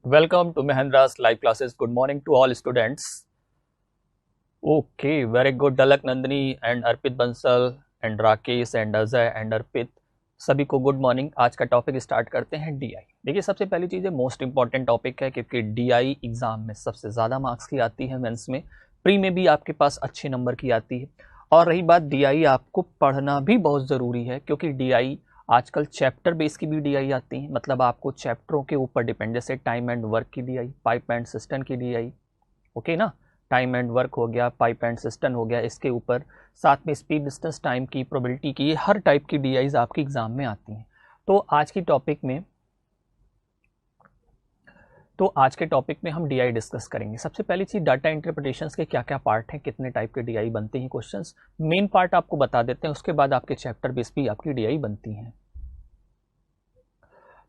Welcome to Mahendra's live classes. Good morning to all students. Okay, very good. Dalak Nandini and Arpit Bansal and Rakesh and Ajay and Arpit, सभी को good morning. आज का topic start करते हैं DI. देखिए, सबसे पहली चीज़ है, मोस्ट इंपॉर्टेंट टॉपिक है क्योंकि डीआई एग्जाम में सबसे ज़्यादा मार्क्स की आती है, मेंस में, प्री में भी आपके पास अच्छे नंबर की आती है। और रही बात डीआई, आपको पढ़ना भी बहुत ज़रूरी है क्योंकि डीआई आजकल चैप्टर बेस की भी डीआई आती है, मतलब आपको चैप्टरों के ऊपर डिपेंड, जैसे टाइम एंड वर्क की डीआई, पाइप एंड सिस्टम की डीआई, ओके ना, टाइम एंड वर्क हो गया, पाइप एंड सिस्टम हो गया, इसके ऊपर साथ में स्पीड, डिस्टेंस, टाइम की, प्रोबेबिलिटी की, हर टाइप की डीआईज आपके एग्जाम में आती हैं। तो आज के टॉपिक में हम डीआई डिस्कस करेंगे। सबसे पहली चीज, डाटा इंटरप्रिटेशंस के क्या क्या पार्ट हैं, कितने टाइप के डीआई बनते हैं, क्वेश्चंस मेन पार्ट आपको बता देते हैं, उसके बाद आपके चैप्टर बेस भी आपकी डीआई बनती हैं।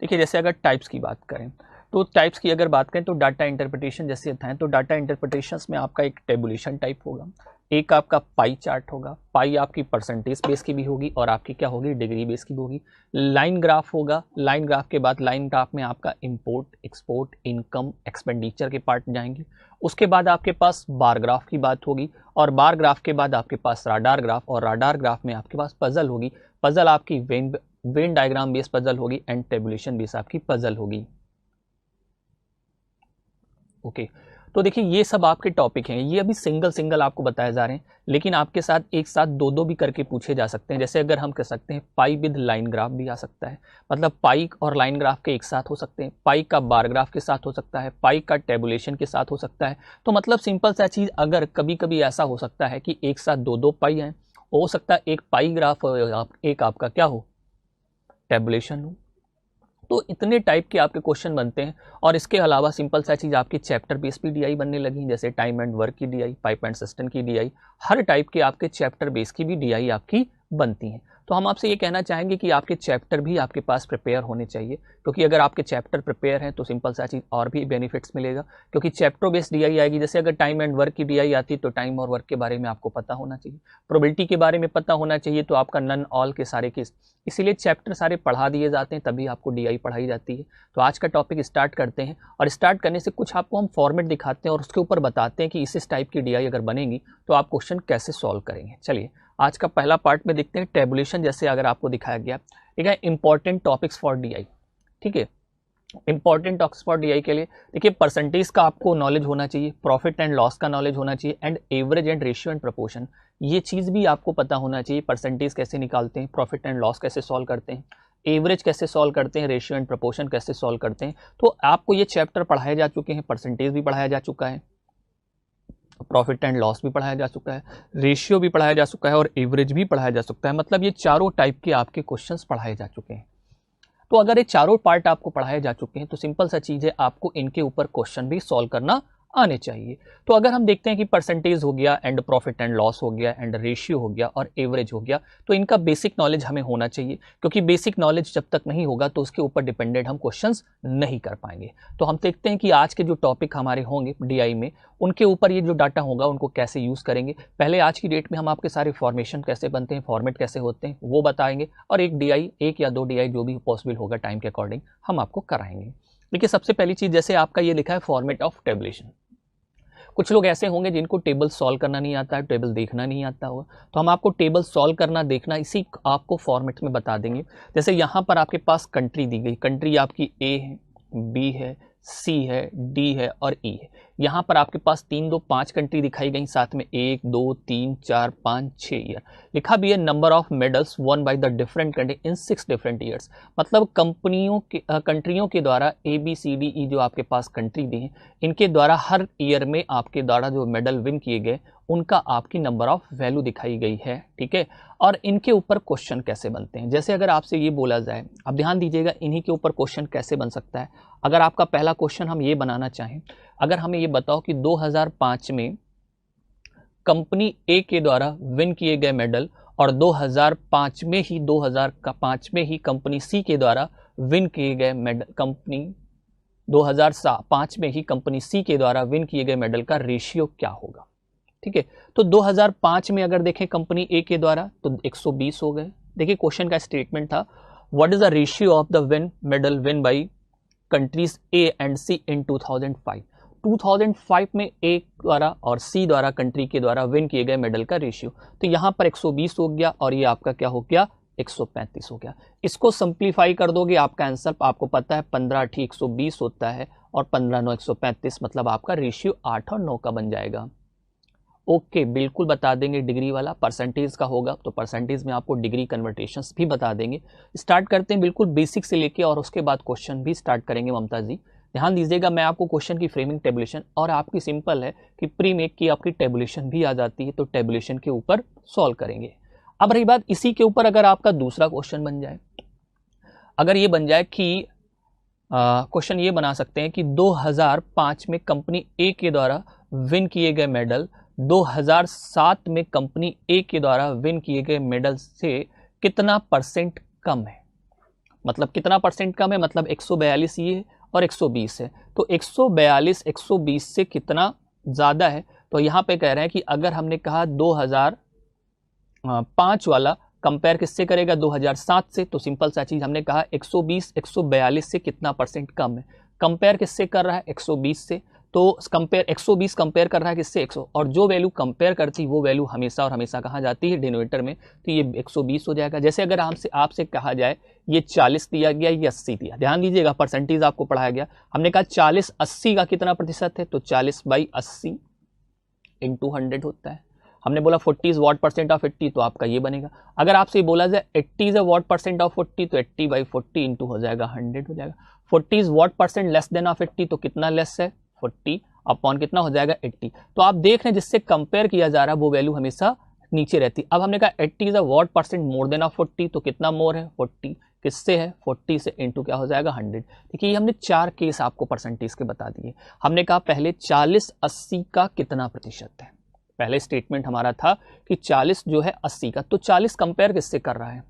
देखिए, जैसे अगर टाइप्स की बात करें तो टाइप्स की अगर बात करें तो डाटा इंटरप्रिटेशन जैसे हैं, तो डाटा इंटरप्रिटेशंस में आपका एक टेबुलेशन टाइप होगा, एक आपका पाई चार्ट होगा, पाई आपकी परसेंटेज बेस की भी होगी और आपकी क्या होगी, डिग्री बेस की भी होगी। लाइन ग्राफ होगा, लाइन ग्राफ के बाद लाइन ग्राफ में आपका इंपोर्ट, एक्सपोर्ट, इनकम, एक्सपेंडिचर के पार्ट जाएंगे। उसके बाद आपके पास बार ग्राफ की बात होगी और बार ग्राफ के बाद आपके पास राडार ग्राफ, और राडार ग्राफ में आपके पास पजल होगी। पजल आपकी वेन डायग्राम बेस पजल होगी एंड टेबुलेशन बेस आपकी पजल होगी। ओके, तो देखिए ये सब आपके टॉपिक हैं, ये अभी सिंगल आपको बताए जा रहे हैं, लेकिन आपके साथ एक साथ दो भी करके पूछे जा सकते हैं। जैसे अगर हम कह सकते हैं पाई विद लाइन ग्राफ भी आ सकता है, मतलब पाई और लाइन ग्राफ के एक साथ हो सकते हैं, पाई का बार ग्राफ के साथ हो सकता है, पाई का टेबुलेशन के साथ हो सकता है। तो मतलब सिंपल सा चीज़, अगर कभी कभी ऐसा हो सकता है कि एक साथ दो पाई हैं, हो सकता है एक पाई ग्राफ एक आपका क्या हो, टेबुलेशन हो। तो इतने टाइप के आपके क्वेश्चन बनते हैं। और इसके अलावा सिंपल सा चीज़, आपकी चैप्टर बेस पे डीआई बनने लगी, जैसे टाइम एंड वर्क की डीआई, पाइप एंड सिस्टम की डीआई, हर टाइप के आपके चैप्टर बेस की भी डीआई आपकी बनती हैं। तो हम आपसे ये कहना चाहेंगे कि आपके चैप्टर भी आपके पास प्रिपेयर होने चाहिए, क्योंकि अगर आपके चैप्टर प्रिपेयर हैं तो सिंपल सा चीज़ और भी बेनिफिट्स मिलेगा, क्योंकि चैप्टर बेस्ड डीआई आएगी। जैसे अगर टाइम एंड वर्क की डीआई आती है तो टाइम और वर्क के बारे में आपको पता होना चाहिए, प्रोबेबिलिटी के बारे में पता होना चाहिए, तो आपका नन ऑल के सारे केस, इसीलिए चैप्टर सारे पढ़ा दिए जाते हैं, तभी आपको डीआई पढ़ाई जाती है। तो आज का टॉपिक स्टार्ट करते हैं, और स्टार्ट करने से कुछ आपको हम फॉर्मेट दिखाते हैं और उसके ऊपर बताते हैं कि इस टाइप की डीआई अगर बनेगी तो आप क्वेश्चन कैसे सॉल्व करेंगे। चलिए आज का पहला पार्ट में देखते हैं, टेबुलेशन। जैसे अगर आपको दिखाया गया, ठीक है, इंपॉर्टेंट टॉपिक्स फॉर डीआई, ठीक है, इंपॉर्टेंट टॉपिक्स फॉर डीआई के लिए देखिए, परसेंटेज का आपको नॉलेज होना चाहिए, प्रॉफिट एंड लॉस का नॉलेज होना चाहिए, and average and ratio and proportion, ये चीज़ भी आपको पता होना चाहिए। परसेंटेज कैसे निकालते हैं, प्रॉफिट एंड लॉस कैसे सॉल्व करते हैं, एवरेज कैसे सॉल्व करते हैं, रेशियो एंड प्रोपोर्शन कैसे सॉल्व करते हैं। तो आपको ये चैप्टर पढ़ाए जा चुके हैं, परसेंटेज भी पढ़ाया जा चुका है, प्रॉफिट एंड लॉस भी पढ़ाया जा चुका है, रेशियो भी पढ़ाया जा चुका है और एवरेज भी पढ़ाया जा सकता है। मतलब ये चारों टाइप के आपके क्वेश्चंस पढ़ाए जा चुके हैं। तो अगर ये चारों पार्ट आपको पढ़ाए जा चुके हैं तो सिंपल सा चीज़ है, आपको इनके ऊपर क्वेश्चन भी सॉल्व करना आने चाहिए। तो अगर हम देखते हैं कि परसेंटेज हो गया, एंड प्रॉफिट एंड लॉस हो गया, एंड रेशियो हो गया और एवरेज हो गया, तो इनका बेसिक नॉलेज हमें होना चाहिए, क्योंकि बेसिक नॉलेज जब तक नहीं होगा तो उसके ऊपर डिपेंडेंट हम क्वेश्चंस नहीं कर पाएंगे। तो हम देखते हैं कि आज के जो टॉपिक हमारे होंगे डीआई में, उनके ऊपर ये जो डाटा होगा उनको कैसे यूज़ करेंगे। पहले आज की डेट में हम आपके सारे फॉर्मेशन कैसे बनते हैं, फॉर्मेट कैसे होते हैं वो बताएंगे, और एक डीआई, एक या दो डीआई जो भी पॉसिबल होगा टाइम के अकॉर्डिंग हम आपको कराएंगे। देखिए, सबसे पहली चीज़, जैसे आपका ये लिखा है फॉर्मेट ऑफ टेबुलेशन। कुछ लोग ऐसे होंगे जिनको टेबल सॉल्व करना नहीं आता है, टेबल देखना नहीं आता होगा, तो हम आपको टेबल सॉल्व करना, देखना इसी आपको फॉर्मेट में बता देंगे। जैसे यहाँ पर आपके पास कंट्री दी गई, कंट्री आपकी ए है, बी है, सी है, डी है और ई है। यहाँ पर आपके पास 3, 2, 5 कंट्री दिखाई गई, साथ में 1, 2, 3, 4, 5, 6 ईयर लिखा भी है। Number of medals one by the different country in 6 different years, मतलब कंट्रियों के द्वारा ABCDE जो आपके पास कंट्री दी हैं, इनके द्वारा हर ईयर में आपके द्वारा जो मेडल विन किए गए उनका आपकी नंबर ऑफ वैल्यू दिखाई गई है, ठीक है। और इनके ऊपर क्वेश्चन कैसे बनते हैं, जैसे अगर आपसे ये बोला जाए, अब ध्यान दीजिएगा, इन्हीं के ऊपर क्वेश्चन कैसे बन सकता है। अगर आपका पहला क्वेश्चन हम ये बनाना चाहें, अगर हमें ये बताओ कि 2005 में कंपनी ए के द्वारा विन किए गए मेडल, और 2005 में ही कंपनी सी के द्वारा विन किए गए मेडल, 2005 में ही कंपनी सी के द्वारा विन किए गए मेडल का रेशियो क्या होगा, ठीक है। तो 2005 में अगर देखें कंपनी ए के द्वारा तो 120 हो गए। देखिए क्वेश्चन का स्टेटमेंट था, what is the ratio of the win medal win by countries A and C in 2005। 2005 में ए द्वारा और सी द्वारा कंट्री के द्वारा विन किए गए मेडल का रेशियो, तो यहाँ पर 120 हो गया और ये आपका क्या हो गया 135 हो गया। इसको सिंप्लीफाई कर दोगे आपका आंसर आपको पता है 15 120 होता है और 15 9 135, मतलब आपका रेशियो 8 और 9 का बन जाएगा। ओके, बिल्कुल बता देंगे। डिग्री वाला परसेंटेज का होगा तो परसेंटेज में आपको डिग्री कन्वर्टेशंस भी बता देंगे। स्टार्ट करते हैं बिल्कुल बेसिक से लेके और उसके बाद क्वेश्चन भी स्टार्ट करेंगे। ममता जी ध्यान दीजिएगा, मैं आपको क्वेश्चन की फ्रेमिंग टेबुलेशन और आपकी सिंपल है कि प्री मेक की आपकी टेबुलेशन भी आ जाती है, तो टेबुलेशन के ऊपर सॉल्व करेंगे। अब रही बात इसी के ऊपर अगर आपका दूसरा क्वेश्चन बन जाए, अगर ये बन जाए कि क्वेश्चन ये बना सकते हैं कि 2005 में कंपनी ए के द्वारा विन किए गए मेडल 2007 में कंपनी ए के द्वारा विन किए गए मेडल से कितना परसेंट कम है। मतलब कितना परसेंट कम है, मतलब 142 ये और 120 है, तो 142 120 से कितना ज़्यादा है। तो यहाँ पे कह रहे हैं कि अगर हमने कहा 2005 वाला कंपेयर किससे करेगा 2007 से, तो सिंपल सा चीज़ हमने कहा 120 142 से कितना परसेंट कम है। कंपेयर किससे कर रहा है 120 से, तो कंपेयर 120 कंपेयर कर रहा है किससे 100, और जो वैल्यू कंपेयर करती है वो वैल्यू हमेशा और हमेशा कहाँ जाती है डिनोमिनेटर में, तो ये 120 हो जाएगा। जैसे अगर आपसे कहा जाए ये 40 दिया गया, ये 80 दिया, ध्यान दीजिएगा परसेंटेज आपको पढ़ाया गया, हमने कहा 40 80 का कितना प्रतिशत है, तो 40/80 इंटू 100 होता है। हमने बोला 40 वॉट परसेंट ऑफ 80, तो आपका ये बनेगा। अगर आपसे बोला जाए 80 is a what percent of 40, तो 80/40 इंटू हो जाएगा 100 हो जाएगा। 40 is what percent less than of 80, तो कितना लेस है 40 अपॉन कितना हो जाएगा 80। तो आप देख रहे हैं जिससे कंपेयर किया जा रहा है वो वैल्यू हमेशा नीचे रहती। अब हमने कहा 80 is a what percent more than of 40, तो कितना मोर है 40, किससे है 40 से, इंटू क्या हो जाएगा 100। देखिए हमने 4 केस आपको परसेंटेज के बता दिए। हमने कहा पहले 40 80 का कितना प्रतिशत है, पहले स्टेटमेंट हमारा था कि 40 जो है 80 का, तो 40 कंपेयर किससे कर रहा है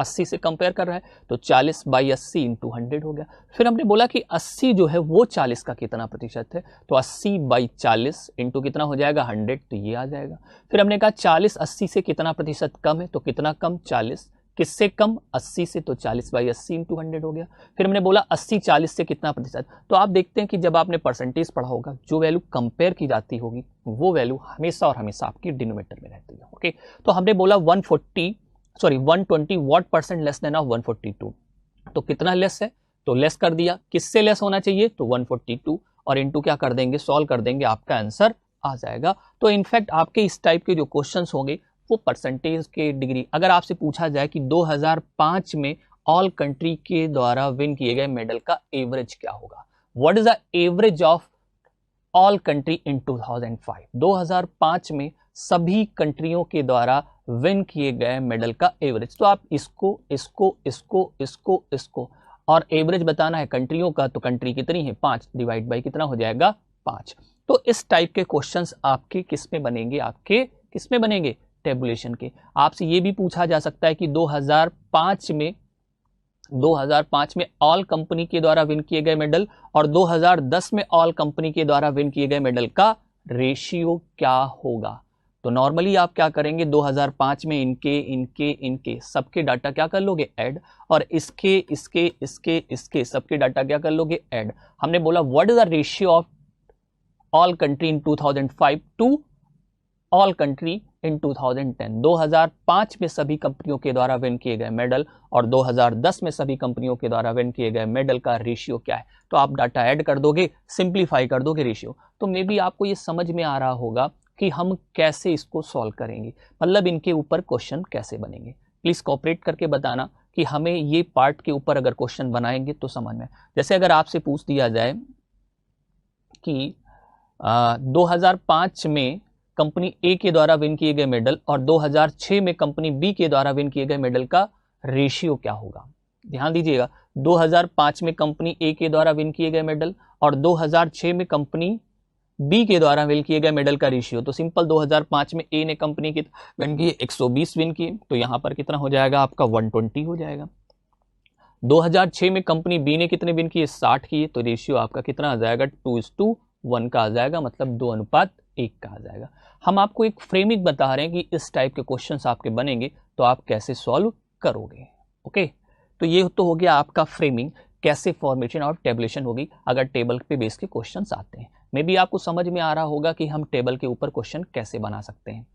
80 से कंपेयर कर रहा है, तो 40/80 इंटू 100 हो गया। फिर हमने बोला कि 80 जो है वो 40 का कितना प्रतिशत है, तो 80/40 इंटू कितना हो जाएगा 100, तो ये आ जाएगा। फिर हमने कहा 40 80 से कितना प्रतिशत कम है, तो कितना कम 40 किससे कम 80 से, तो 40/80 इंटू 100 हो गया। फिर हमने बोला 80 40 से कितना प्रतिशत, तो आप देखते हैं कि जब आपने परसेंटेज पढ़ा होगा जो वैल्यू कंपेयर की जाती होगी वो वैल्यू हमेशा और हमेशा आपकी डिनोमिनेटर में रहती है। ओके, तो हमने बोला 120 what percent less than of 142, तो कितना लेस है, तो लेस कर दिया, किससे लेस होना चाहिए, तो 142, और इंटू क्या कर देंगे सॉल्व कर देंगे, आपका आंसर आ जाएगा। तो इनफैक्ट आपके इस टाइप के जो क्वेश्चंस होंगे वो परसेंटेज के डिग्री, अगर आपसे पूछा जाए कि 2005 में ऑल कंट्री के द्वारा विन किए गए मेडल का एवरेज क्या होगा, what is the average of all country in 2005, 2005 में सभी कंट्रियों के द्वारा विन किए गए मेडल का एवरेज, तो आप इसको इसको इसको इसको इसको और एवरेज बताना है कंट्रियों का, तो कंट्री कितनी है 5 डिवाइड बाई कितना हो जाएगा 5। तो इस टाइप के क्वेश्चंस आपके किस में बनेंगे, आपके किस में बनेंगे टेबुलेशन के। आपसे ये भी पूछा जा सकता है कि 2005 में ऑल कंपनी के द्वारा विन किए गए मेडल और 2010 में ऑल कंपनी के द्वारा विन किए गए मेडल का रेशियो क्या होगा। तो नॉर्मली आप क्या करेंगे 2005 में इनके सबके डाटा क्या कर लोगे ऐड, और इसके सबके डाटा क्या कर लोगे ऐड। हमने बोला what is the ratio of all country in 2005 to all country in 2010। 2005 में सभी कंपनियों के द्वारा विन किए गए मेडल और 2010 में सभी कंपनियों के द्वारा विन किए गए मेडल का रेशियो क्या है, तो आप डाटा ऐड कर दोगे, सिंप्लीफाई कर दोगे रेशियो। तो मे बी आपको ये समझ में आ रहा होगा कि हम कैसे इसको सॉल्व करेंगे, मतलब इनके ऊपर क्वेश्चन कैसे बनेंगे। प्लीज कोऑपरेट करके बताना कि हमें ये पार्ट के ऊपर अगर क्वेश्चन बनाएंगे तो समझ में। जैसे अगर आपसे पूछ दिया जाए कि 2005 में कंपनी ए के द्वारा विन किए गए मेडल और 2006 में कंपनी बी के द्वारा विन किए गए मेडल का रेशियो क्या होगा। ध्यान दीजिएगा 2005 में कंपनी ए के द्वारा विन किए गए मेडल और 2006 में कंपनी बी के द्वारा विन किए गए मेडल का रेशियो। तो सिंपल 2005 में ए ने कंपनी की विन किए 120 विन किए, तो यहां पर कितना हो जाएगा आपका 120 हो जाएगा। 2006 में कंपनी बी ने कितने विन किए 60 किए, तो रेशियो आपका कितना आ जाएगा 2:1 का आ जाएगा, मतलब 2:1 का आ जाएगा। हम आपको एक फ्रेमिंग बता रहे हैं कि इस टाइप के क्वेश्चंस आपके बनेंगे तो आप कैसे सॉल्व करोगे। ओके, तो ये तो हो गया आपका फ्रेमिंग कैसे फॉर्मेशन और टेबलेशन होगी अगर टेबल पे बेस के क्वेश्चंस आते हैं। मे बी आपको समझ में आ रहा होगा कि हम टेबल के ऊपर क्वेश्चन कैसे बना सकते हैं।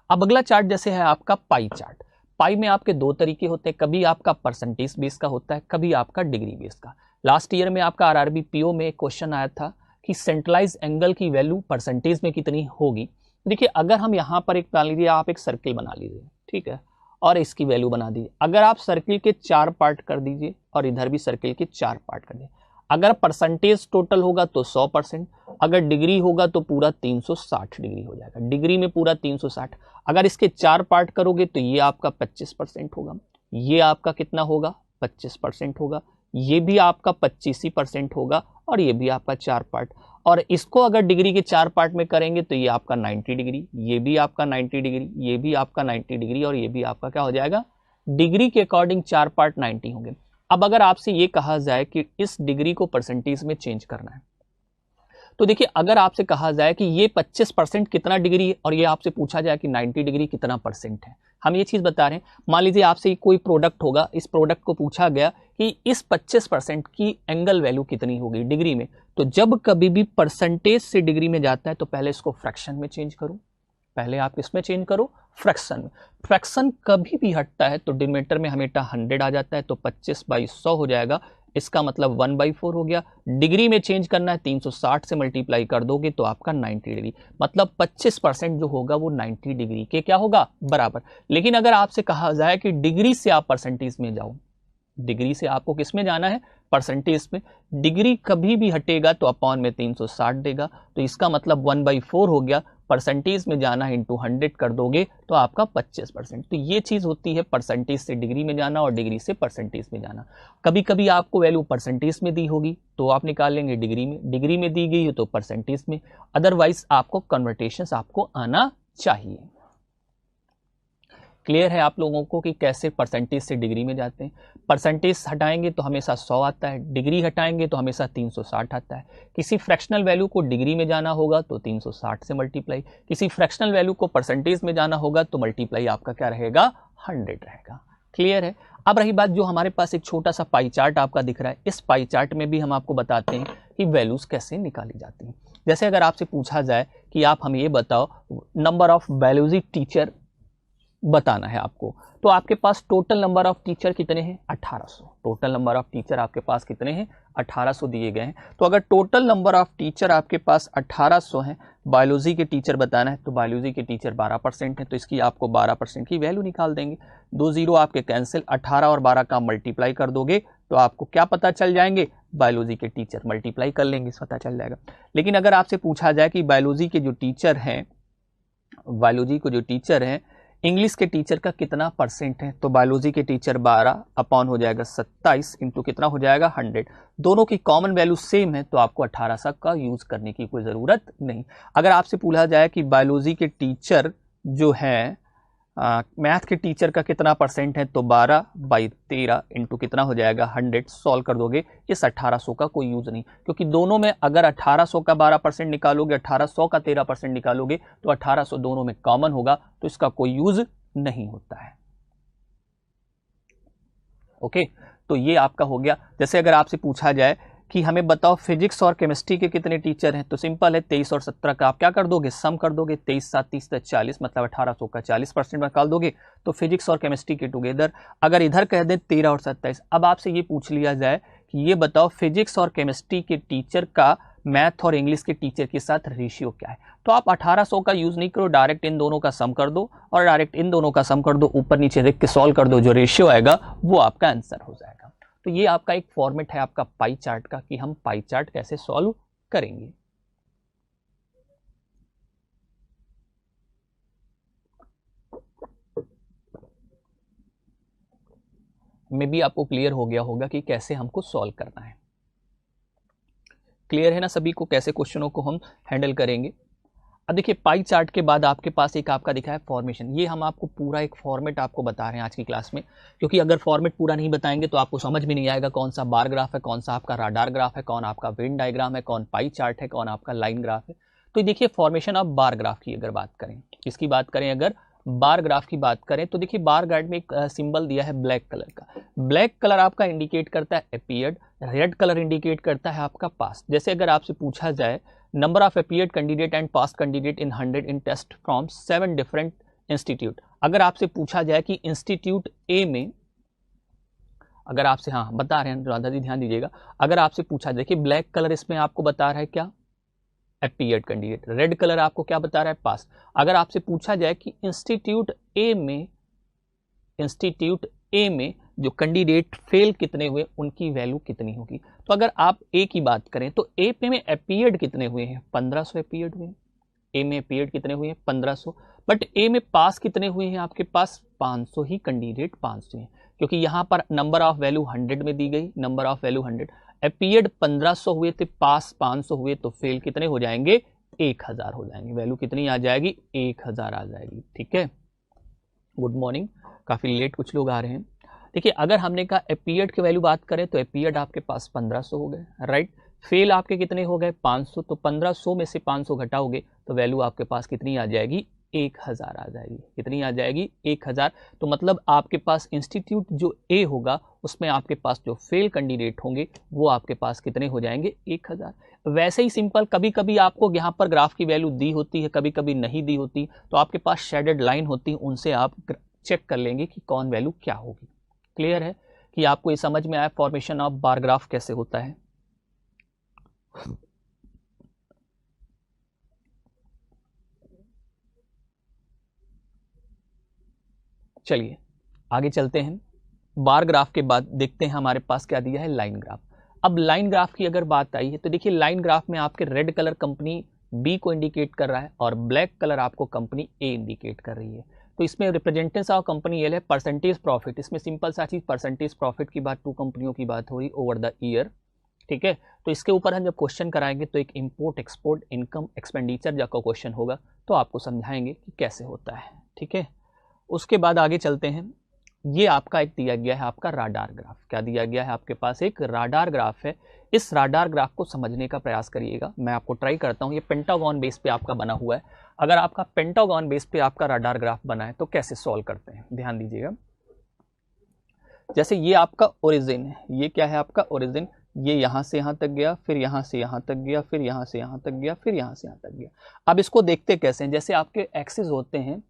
अब अगला चार्ट जैसे है आपका पाई चार्ट। पाई में आपके दो तरीके होते हैं, कभी आपका परसेंटेज बेस का होता है, कभी आपका डिग्री बेस का। लास्ट ईयर में आपका आरआरबी पीओ में एक क्वेश्चन आया था कि सेंट्रलाइज एंगल की वैल्यू परसेंटेज में कितनी होगी। देखिए अगर हम यहाँ पर एक मान लीजिए आप एक सर्किल बना लीजिए, ठीक है, और इसकी वैल्यू बना दीजिए। अगर आप सर्किल के 4 पार्ट कर दीजिए और इधर भी सर्किल के 4 पार्ट कर दीजिए, अगर परसेंटेज टोटल होगा तो 100%, अगर डिग्री होगा तो पूरा 360 डिग्री हो जाएगा। डिग्री में पूरा 360। अगर इसके 4 पार्ट करोगे तो ये आपका 25% होगा, ये आपका कितना होगा 25% होगा, ये भी आपका 25% होगा, और ये भी आपका 4 पार्ट। और इसको अगर डिग्री के 4 पार्ट में करेंगे तो ये आपका 90 डिग्री, ये भी आपका 90 डिग्री, ये भी आपका 90 डिग्री, और ये भी आपका क्या हो जाएगा, डिग्री के अकॉर्डिंग 4 पार्ट 90 होंगे। अब अगर आपसे ये कहा जाए कि इस डिग्री को परसेंटेज में चेंज करना है, तो देखिए अगर आपसे कहा जाए कि ये 25% कितना डिग्री है और ये आपसे पूछा जाए कि 90 डिग्री कितना परसेंट है, हम ये चीज़ बता रहे हैं। मान लीजिए आपसे कोई प्रोडक्ट होगा, इस प्रोडक्ट को पूछा गया कि इस 25% की एंगल वैल्यू कितनी होगी डिग्री में, तो जब कभी भी परसेंटेज से डिग्री में जाता है तो पहले इसको फ्रैक्शन में चेंज करो। पहले आप किसमें चेंज करो, फ्रैक्शन में। फ्रैक्शन कभी भी हटता है तो डिनोमिनेटर में हमेशा 100 आ जाता है, तो 25/100 हो जाएगा, इसका मतलब 1/4 हो गया। डिग्री में चेंज करना है, 360 से मल्टीप्लाई कर दोगे तो आपका 90 डिग्री, मतलब 25% जो होगा वो 90 डिग्री के क्या होगा, बराबर। लेकिन अगर आपसे कहा जाए कि डिग्री से आप परसेंटेज में जाओ, डिग्री से आपको किस में जाना है, परसेंटेज में, डिग्री कभी भी हटेगा तो अपॉन में 360 देगा, तो इसका मतलब 1/4 हो गया। परसेंटेज में जाना है इंटू 100 कर दोगे तो आपका 25%। तो ये चीज़ होती है परसेंटेज से डिग्री में जाना और डिग्री से परसेंटेज में जाना। कभी कभी आपको वैल्यू परसेंटेज में दी होगी तो आप निकाल लेंगे डिग्री में, डिग्री में दी गई हो तो परसेंटेज में, अदरवाइज आपको कन्वर्टेशन आपको आना चाहिए। क्लियर है आप लोगों को कि कैसे परसेंटेज से डिग्री में जाते हैं। परसेंटेज हटाएंगे तो हमेशा 100 आता है, डिग्री हटाएंगे तो हमेशा 360 आता है। किसी फ्रैक्शनल वैल्यू को डिग्री में जाना होगा तो 360 से मल्टीप्लाई, किसी फ्रैक्शनल वैल्यू को परसेंटेज में जाना होगा तो मल्टीप्लाई आपका क्या रहेगा, 100 रहेगा। क्लियर है। अब रही बात, जो हमारे पास एक छोटा सा पाई चार्ट आपका दिख रहा है, इस पाई चार्ट में भी हम आपको बताते हैं कि वैल्यूज कैसे निकाली जाती हैं। जैसे अगर आपसे पूछा जाए कि आप हमें ये बताओ नंबर ऑफ बायोलॉजी टीचर बताना है आपको, तो आपके पास टोटल नंबर ऑफ टीचर कितने हैं, 1800। टोटल नंबर ऑफ टीचर आपके पास कितने हैं, 1800 दिए गए हैं। तो अगर टोटल नंबर ऑफ टीचर आपके पास 1800 हैं, बायोलॉजी के टीचर बताना है, तो बायोलॉजी के टीचर 12% हैं, तो इसकी आपको 12% की वैल्यू निकाल देंगे। 2 जीरो आपके कैंसिल, 18 और 12 का मल्टीप्लाई कर दोगे तो आपको क्या पता चल जाएंगे, बायोलॉजी के टीचर, मल्टीप्लाई कर लेंगे पता चल जाएगा। लेकिन अगर आपसे पूछा जाए कि बायोलॉजी के जो टीचर हैं, बायोलॉजी को जो टीचर हैं, इंग्लिश के टीचर का कितना परसेंट है, तो बायोलॉजी के टीचर 12 अपॉन हो जाएगा 27 इंटू कितना हो जाएगा 100। दोनों की कॉमन वैल्यू सेम है तो आपको 1800 का यूज करने की कोई ज़रूरत नहीं। अगर आपसे पूछा जाए कि बायोलॉजी के टीचर जो है मैथ के टीचर का कितना परसेंट है, तो 12/13 इंटू कितना हो जाएगा 100, सॉल्व कर दोगे, इस 1800 का कोई यूज़ नहीं, क्योंकि दोनों में अगर 1800 का 12% निकालोगे, 1800 का 13% निकालोगे तो 1800 दोनों में कॉमन होगा, तो इसका कोई यूज नहीं होता है। ओके, तो ये आपका हो गया। जैसे अगर आपसे पूछा जाए कि हमें बताओ फिजिक्स और केमिस्ट्री के कितने टीचर हैं, तो सिंपल है, 23 और 17 का आप क्या कर दोगे, सम कर दोगे, 23 7 30 40, मतलब 1800 का 40% निकाल दोगे, तो फिजिक्स और केमिस्ट्री के टुगेदर। अगर इधर कह दें 13 और 27, अब आपसे ये पूछ लिया जाए कि ये बताओ फिजिक्स और केमिस्ट्री के टीचर का मैथ और इंग्लिश के टीचर के साथ रेशियो क्या है, तो आप 1800 का यूज नहीं करो, डायरेक्ट इन दोनों का सम कर दो और डायरेक्ट इन दोनों का सम कर दो, ऊपर नीचे देख के सॉल्व कर दो, जो रेशियो आएगा वो आपका आंसर हो जाएगा। तो ये आपका एक फॉर्मेट है आपका पाई चार्ट का, कि हम पाई चार्ट कैसे सॉल्व करेंगे। मे बी आपको क्लियर हो गया होगा कि कैसे हमको सॉल्व करना है। क्लियर है ना सभी को, कैसे क्वेश्चनों को हम हैंडल करेंगे। अब देखिए पाई चार्ट के बाद आपके पास एक आपका दिखा है फॉर्मेशन। ये हम आपको पूरा एक फॉर्मेट आपको बता रहे हैं आज की क्लास में, क्योंकि अगर फॉर्मेट पूरा नहीं बताएंगे तो आपको समझ में नहीं आएगा कौन सा बार ग्राफ है, कौन सा आपका राडार ग्राफ है, कौन आपका वेन डायग्राम है, कौन पाई चार्ट है, कौन आपका लाइन ग्राफ है। तो देखिए फॉर्मेशन ऑफ बार ग्राफ की अगर बात करें, किसकी बात करें, अगर बार ग्राफ की बात करें, तो देखिए बार ग्राफ में एक सिंबल दिया है ब्लैक कलर का। ब्लैक कलर आपका इंडिकेट करता है अपीयर्ड, रेड कलर इंडिकेट करता है आपका पास। जैसे अगर आपसे पूछा जाए number of appeared candidate and pass candidate in 100 in test from 7 different institute, अगर आपसे पूछा जाए कि इंस्टीट्यूट ए में, अगर आपसे, हाँ बता रहे हैं राधा जी ध्यान दीजिएगा, अगर आपसे पूछा जाए कि ब्लैक कलर इसमें आपको बता रहा है क्या, अपीयर्ड कैंडिडेट, रेड कलर आपको क्या बता रहा है, पास। अगर आपसे पूछा जाए कि इंस्टीट्यूट ए में जो कैंडिडेट फेल कितने हुए उनकी वैल्यू कितनी होगी, तो अगर आप ए की बात करें तो ए पे में अपीयर्ड कितने हुए हैं, 1500 अपीयर्ड हुए, ए में अपीयर्ड कितने हुए हैं 1500, बट ए में पास कितने हुए हैं आपके पास 500 ही कैंडिडेट 500 हैं, क्योंकि यहां पर नंबर ऑफ वैल्यू 100 में दी गई, नंबर ऑफ वैल्यू 100, अपीयर्ड 1500 हुए थे, पास 500 हुए, तो फेल कितने हो जाएंगे 1000 हो जाएंगे, वैल्यू कितनी आ जाएगी 1000 आ जाएगी। ठीक है, गुड मॉर्निंग, काफी लेट कुछ लोग आ रहे हैं। देखिए अगर हमने कहा अपीयर्ड की वैल्यू बात करें तो अपीयर्ड आपके पास 1500 हो गए, राइट, फेल आपके कितने हो गए 500, तो 1500 में से 500 घटाओगे तो वैल्यू आपके पास कितनी आ जाएगी 1000 आ जाएगी, कितनी आ जाएगी 1000। तो मतलब आपके पास इंस्टीट्यूट जो ए होगा उसमें आपके पास जो फेल कैंडिडेट होंगे वो आपके पास कितने हो जाएंगे 1000। वैसे ही सिंपल, कभी कभी आपको यहाँ पर ग्राफ की वैल्यू दी होती है, कभी कभी नहीं दी होती, तो आपके पास शेडेड लाइन होती है, उनसे आप चेक कर लेंगे कि कौन वैल्यू क्या होगी। क्लियर है कि आपको ये समझ में आया फॉर्मेशन ऑफ बार ग्राफ कैसे होता है। चलिए आगे चलते हैं, बार ग्राफ के बाद देखते हैं हमारे पास क्या दिया है, लाइन ग्राफ। अब लाइन ग्राफ की अगर बात आई है तो देखिए लाइन ग्राफ में आपके रेड कलर कंपनी बी को इंडिकेट कर रहा है और ब्लैक कलर आपको कंपनी ए इंडिकेट कर रही है। तो इसमें रिप्रेजेंटेशन ऑफ कंपनी एल है परसेंटेज प्रॉफिट, इसमें सिंपल सा चीज परसेंटेज प्रॉफिट की बात, 2 कंपनियों की बात हो रही ओवर द ईयर। ठीक है, तो इसके ऊपर हम जब क्वेश्चन कराएंगे तो एक इंपोर्ट एक्सपोर्ट इनकम एक्सपेंडिचर जब का क्वेश्चन होगा तो आपको समझाएंगे कि कैसे होता है। ठीक है, उसके बाद आगे चलते हैं, ये आपका एक दिया गया है आपका राडार ग्राफ, क्या दिया गया है आपके पास एक राडार ग्राफ है। इस राडार ग्राफ को समझने का प्रयास करिएगा, मैं आपको ट्राई करता हूँ। ये पेंटागन बेस पे आपका बना हुआ है, अगर आपका पेंटागन बेस पे आपका राडार ग्राफ बना है तो कैसे सॉल्व करते हैं ध्यान दीजिएगा। जैसे ये आपका ओरिजिन है, ये क्या है आपका ओरिजिन, ये यहां से यहां तक गया, फिर यहां से यहां तक गया, फिर यहां से यहां तक गया, फिर यहां से यहां तक गया। अब इसको देखते कैसे हैं, जैसे आपके एक्सिस होते हैं,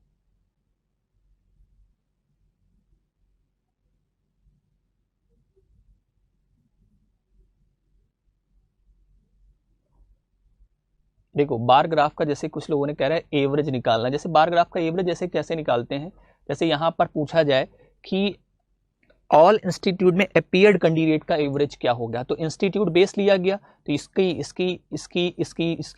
देखो बार ग्राफ का जैसे कुछ लोगों ने कह रहा है एवरेज निकालना, जैसे बार ग्राफ का एवरेज जैसे कैसे निकालते हैं, जैसे यहां पर पूछा जाए कि ऑल इंस्टीट्यूट में अपीयर्ड कैंडिडेट का एवरेज क्या हो गया, तो इंस्टीट्यूट बेस लिया गया, तो इसकी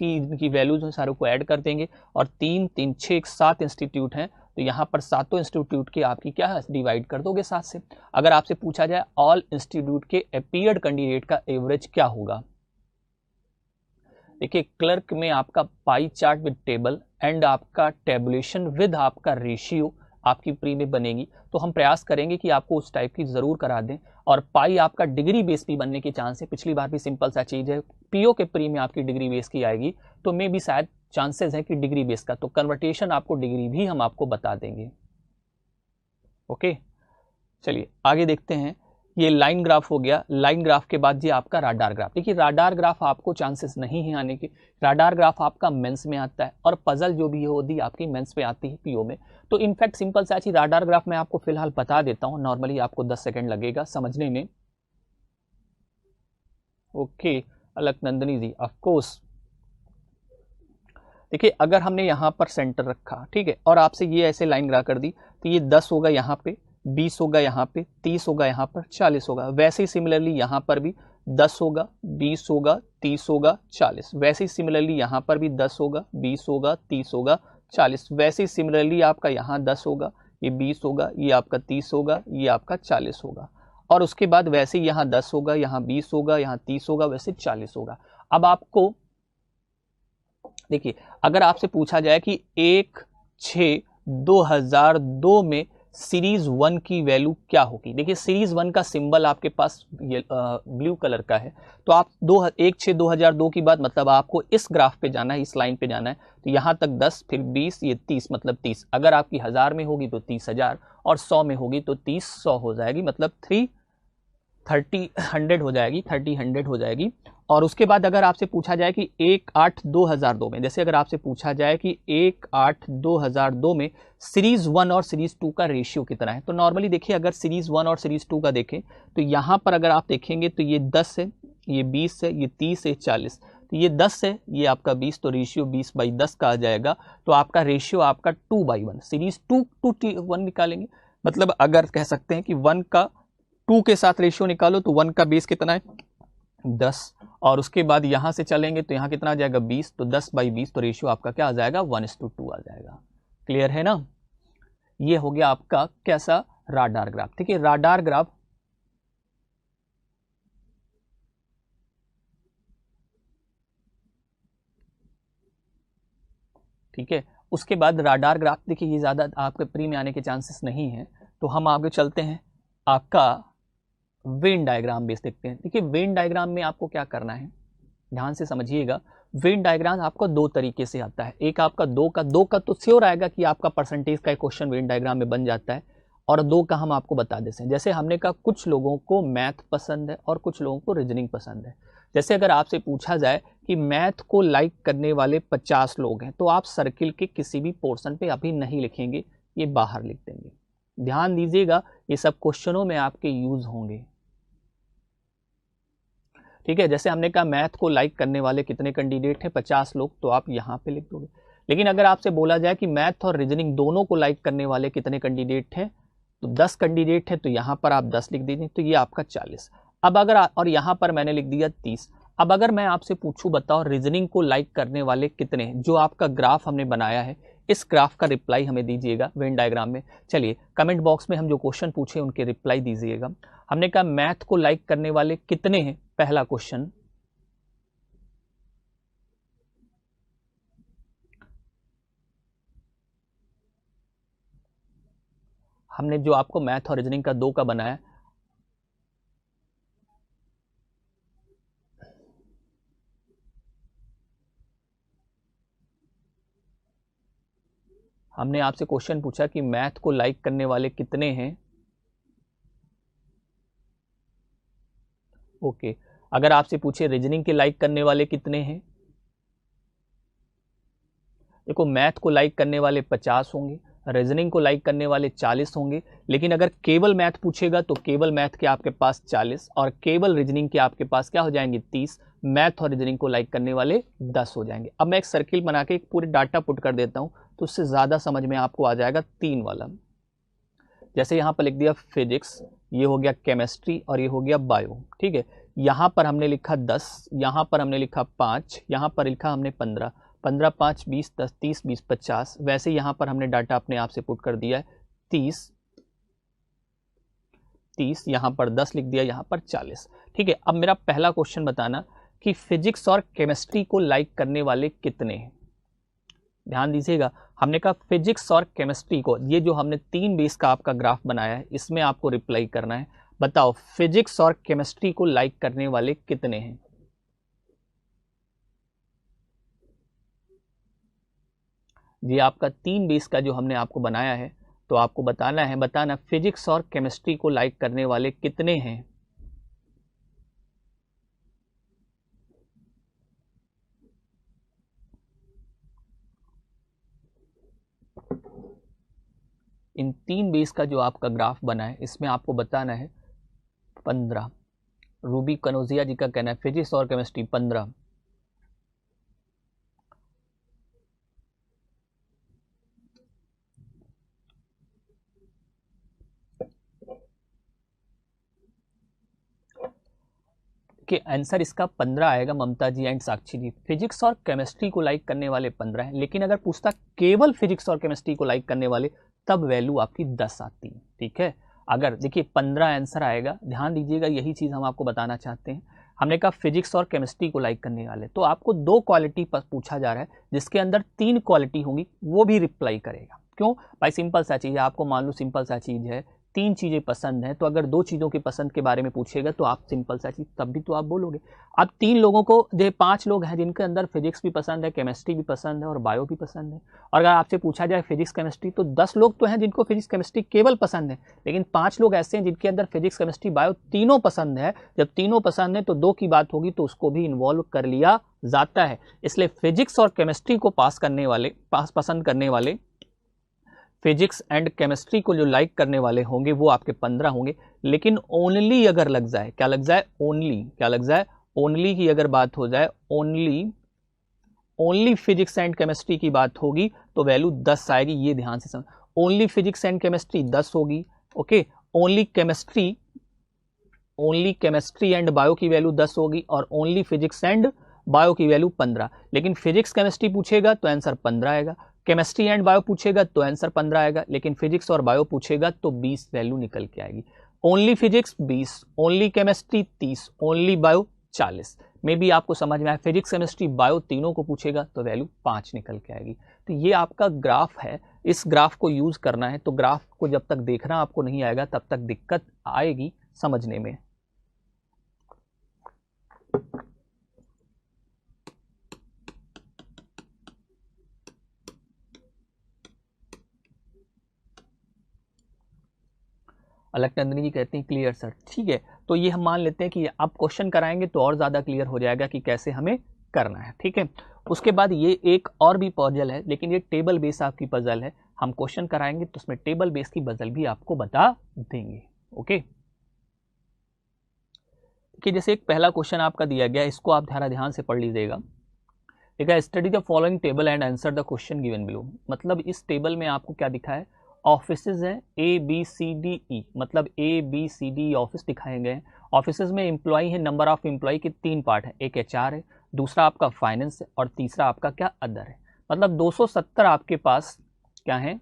इनकी वैल्यूज जो सारों को ऐड कर देंगे, और 3 3 6 7 इंस्टीट्यूट हैं, तो यहाँ पर सातों इंस्टीट्यूट की आपकी क्या है डिवाइड कर दोगे 7 से। अगर आपसे पूछा जाए ऑल इंस्टीट्यूट के अपीयर्ड कैंडिडेट का एवरेज क्या होगा, देखिए क्लर्क में आपका pie chart with table and आपका टेबुलेशन विद आपका रेशियो आपकी प्री में बनेगी, तो हम प्रयास करेंगे कि आपको उस टाइप की जरूर करा दें। और पाई आपका डिग्री बेस भी बनने के चांस है, पिछली बार भी सिंपल सा चीज है, पीओ के प्री में आपकी डिग्री बेस की आएगी, तो मे भी शायद चांसेस है कि डिग्री बेस का, तो कन्वर्टेशन आपको डिग्री भी हम आपको बता देंगे। ओके, चलिए आगे देखते हैं, ये लाइन ग्राफ हो गया। लाइन ग्राफ के बाद ये आपका राडार ग्राफ, देखिए राडार ग्राफ आपको चांसेस नहीं है आने के, राडार ग्राफ आपका मेंस में आता है, और पजल जो भी होती आपकी मेंस में आती है पीओ में। तो इनफैक्ट सिंपल सा चीज राडार ग्राफ मैं आपको फिलहाल बता देता हूं, नॉर्मली आपको 10 सेकंड लगेगा समझने में। ओके अलकनंदनी जी, ऑफ कोर्स देखिए अगर हमने यहां पर सेंटर रखा, ठीक है, और आपसे ये ऐसे लाइन ड्रा कर दी, तो ये 10 होगा यहाँ पे, 20 होगा यहाँ पे, 30 होगा यहाँ पर, 40 होगा। वैसे ही सिमिलरली यहाँ पर भी 10 होगा, 20 होगा, 30 होगा, 40। वैसे ही सिमिलरली यहाँ पर भी 10 होगा, 20 होगा, 30 होगा, 40। वैसे ही सिमिलरली आपका यहाँ 10 होगा, ये 20 होगा, ये आपका 30 होगा, ये आपका 40 होगा। और उसके बाद वैसे ही यहाँ 10 होगा, यहाँ 20 होगा, यहाँ 30 होगा, वैसे 40 होगा। अब आपको देखिए अगर आपसे पूछा जाए कि 1/6/2002 में सीरीज 1 की वैल्यू क्या होगी, देखिए सीरीज 1 का सिंबल आपके पास ब्लू कलर का है, तो आप 1/6/2002 की बात, मतलब आपको इस ग्राफ पे जाना है, इस लाइन पे जाना है, तो यहाँ तक 10, फिर 20, ये 30, मतलब 30। अगर आपकी 1000 में होगी तो 30,000, और 100 में होगी तो 30 100 हो जाएगी, मतलब 3 30 हो जाएगी, 30 हो जाएगी। और उसके बाद अगर आपसे पूछा जाए कि 1/8/2002 में, जैसे अगर आपसे पूछा जाए कि 1/8/2002 में सीरीज 1 और सीरीज 2 का रेशियो कितना है, तो नॉर्मली देखिए अगर सीरीज 1 और सीरीज 2 का देखें तो यहाँ पर अगर आप देखेंगे तो ये 10 है, ये 20 है, ये 30 है, 40, तो ये 10 है, ये आपका 20, तो रेशियो 20/10 का आ जाएगा। तो आपका रेशियो आपका 2/1, सीरीज 2 to 1 निकालेंगे, मतलब अगर कह सकते हैं कि 1 का 2 के साथ रेशियो निकालो तो 1 का बेस कितना है 10, और उसके बाद यहां से चलेंगे तो यहाँ कितना आ जाएगा 20, तो 10/20, तो रेशियो आपका क्या आ जाएगा 1:2 आ जाएगा। क्लियर है ना। ये हो गया आपका कैसा राडार ग्राफ। ठीक है, राडार ग्राफ ठीक है। उसके बाद राडार ग्राफ देखिए ये ज़्यादा आपके प्री में आने के चांसेस नहीं है, तो हम आगे चलते हैं आपका वेन डायग्राम बेस देखते हैं। देखिए वेन डायग्राम में आपको क्या करना है, ध्यान से समझिएगा। वेन डायग्राम आपको दो तरीके से आता है, एक आपका दो का तो श्योर आएगा कि आपका परसेंटेज का एक क्वेश्चन वेन डायग्राम में बन जाता है, और दो का हम आपको बता देते हैं। जैसे हमने कहा कुछ लोगों को मैथ पसंद है और कुछ लोगों को रीजनिंग पसंद है। जैसे अगर आपसे पूछा जाए कि मैथ को लाइक करने वाले 50 लोग हैं, तो आप सर्किल के किसी भी पोर्शन पे अभी नहीं लिखेंगे, ये बाहर लिख देंगे। ध्यान दीजिएगा, ये सब क्वेश्चनों में आपके यूज होंगे। ठीक है, जैसे हमने कहा मैथ को लाइक करने वाले कितने कैंडिडेट हैं 50 लोग, तो आप यहाँ पे लिख दोगे। लेकिन अगर आपसे बोला जाए कि मैथ और रीजनिंग दोनों को लाइक करने वाले कितने कैंडिडेट हैं, तो 10 कैंडिडेट हैं, तो यहाँ पर आप 10 लिख दीजिए, तो ये आपका 40। अब अगर और यहाँ पर मैंने लिख दिया 30। अब अगर मैं आपसे पूछूं बताओ रीजनिंग को लाइक करने वाले कितने हैं, जो आपका ग्राफ हमने बनाया है इस ग्राफ का रिप्लाई हमें दीजिएगा वेन डायग्राम में। चलिए कमेंट बॉक्स में हम जो क्वेश्चन पूछे उनके रिप्लाई दीजिएगा। हमने कहा मैथ को लाइक करने वाले कितने हैं, पहला क्वेश्चन, हमने जो आपको मैथ और रीजनिंग का 2 का बनाया, हमने आपसे क्वेश्चन पूछा कि मैथ को लाइक करने वाले कितने हैं। ओके, अगर आपसे पूछे रीजनिंग के लाइक करने वाले कितने हैं, देखो मैथ को लाइक करने वाले 50 होंगे, रीजनिंग को लाइक करने वाले 40 होंगे। लेकिन अगर केवल मैथ पूछेगा तो केवल मैथ के आपके पास 40 और केवल रीजनिंग के आपके पास क्या हो जाएंगे 30। मैथ और रीजनिंग को लाइक करने वाले 10 हो जाएंगे। अब मैं एक सर्किल बना के एक पूरे डाटा पुट कर देता हूं, तो उससे ज़्यादा समझ में आपको आ जाएगा 3 वाला। जैसे यहाँ पर लिख दिया फिजिक्स, ये हो गया केमिस्ट्री और ये हो गया बायो। ठीक है, यहाँ पर हमने लिखा 10, यहाँ पर हमने लिखा 5, यहाँ पर लिखा हमने 15, 15 5 20 10 30 20 50। वैसे यहाँ पर हमने डाटा अपने आप से पुट कर दिया है 30, यहाँ पर 10 लिख दिया, यहाँ पर 40। ठीक है, अब मेरा पहला क्वेश्चन बताना कि फिजिक्स और केमिस्ट्री को लाइक करने वाले कितने हैं। ध्यान दीजिएगा, हमने कहा फिजिक्स और केमिस्ट्री को, ये जो हमने 3 बेस का आपका ग्राफ बनाया है इसमें आपको रिप्लाई करना है। बताओ फिजिक्स और केमिस्ट्री को लाइक करने वाले कितने हैं। ये आपका 3 बेस का जो हमने आपको बनाया है, तो आपको बताना फिजिक्स और केमिस्ट्री को लाइक करने वाले कितने हैं। इन 3 बेस का जो आपका ग्राफ बना है इसमें आपको बताना है 15। रूबी कनोजिया जी का कहना है फिजिक्स और केमिस्ट्री 15। कि आंसर इसका 15 आएगा ममता जी एंड साक्षी जी। फिजिक्स और केमिस्ट्री को लाइक करने वाले 15 हैं, लेकिन अगर पूछता केवल फिजिक्स और केमिस्ट्री को लाइक करने वाले, तब वैल्यू आपकी 10 आती है। ठीक है, अगर देखिए 15 आंसर आएगा, ध्यान दीजिएगा यही चीज़ हम आपको बताना चाहते हैं। हमने कहा फिजिक्स और केमिस्ट्री को लाइक करने वाले, तो आपको 2 क्वालिटी पूछा जा रहा है, जिसके अंदर 3 क्वालिटी होंगी, वो भी रिप्लाई करेगा। क्यों भाई, सिंपल सा चीज़ है, आपको मान लो सिंपल सा चीज़ है 3 चीज़ें पसंद हैं, तो अगर 2 चीज़ों की पसंद के बारे में पूछेगा तो आप सिंपल सा चीज़ तब भी तो आप बोलोगे। अब 3 लोगों को, जो 5 लोग हैं जिनके अंदर फिजिक्स भी पसंद है, केमिस्ट्री भी पसंद है और बायो भी पसंद है, और अगर आपसे पूछा जाए फिजिक्स केमिस्ट्री, तो 10 लोग तो हैं जिनको फिजिक्स केमिस्ट्री केवल पसंद है, लेकिन 5 लोग ऐसे हैं जिनके अंदर फिजिक्स केमिस्ट्री बायो तीनों पसंद है। जब तीनों पसंद है तो 2 की बात होगी तो उसको भी इन्वॉल्व कर लिया जाता है। इसलिए फिजिक्स और केमिस्ट्री को पसंद करने वाले, फिजिक्स एंड केमिस्ट्री को जो लाइक करने वाले होंगे वो आपके 15 होंगे। लेकिन ओनली अगर लग जाए, क्या लग जाए, ओनली की अगर बात हो जाए, ओनली फिजिक्स एंड केमिस्ट्री की बात होगी तो वैल्यू 10 आएगी। ये ध्यान से समझ, ओनली फिजिक्स एंड केमिस्ट्री 10 होगी, okay. Only chemistry and bio की वैल्यू 10 होगी और ओनली फिजिक्स एंड बायो की वैल्यू 15। लेकिन फिजिक्स केमिस्ट्री पूछेगा तो आंसर 15 आएगा, केमिस्ट्री एंड बायो पूछेगा तो आंसर 15 आएगा, लेकिन फिजिक्स और बायो पूछेगा तो 20 वैल्यू निकल के आएगी। Only physics 20, only chemistry 30, only bio 40। मे भी आपको समझ में आए, फिजिक्स केमिस्ट्री बायो तीनों को पूछेगा तो वैल्यू 5 निकल के आएगी। तो ये आपका ग्राफ है, इस ग्राफ को यूज करना है। तो ग्राफ को जब तक देखना आपको नहीं आएगा तब तक दिक्कत आएगी समझने में। अलकनंदनी जी कहते हैं क्लियर सर, ठीक है। तो ये हम मान लेते हैं कि आप क्वेश्चन कराएंगे तो और ज़्यादा क्लियर हो जाएगा कि कैसे हमें करना है, ठीक है। उसके बाद ये एक और भी पजल है, लेकिन ये टेबल बेस आपकी पजल है। हम क्वेश्चन कराएंगे तो उसमें टेबल बेस की पजल भी आपको बता देंगे, ओके। कि जैसे एक पहला क्वेश्चन आपका दिया गया, इसको आप ध्यान से पढ़ लीजिएगा। देखा, study the following table and answer the question given below. मतलब इस टेबल में आपको क्या दिखा है, ऑफिसेज हैं ABCDE, मतलब ABCD ऑफिस दिखाए गए हैं। ऑफिसेज में एम्प्लॉय है, नंबर ऑफ एम्प्लॉय के 3 पार्ट है, एक HR है, दूसरा आपका फाइनेंस है और तीसरा आपका क्या अदर है। मतलब 270 आपके पास क्या है,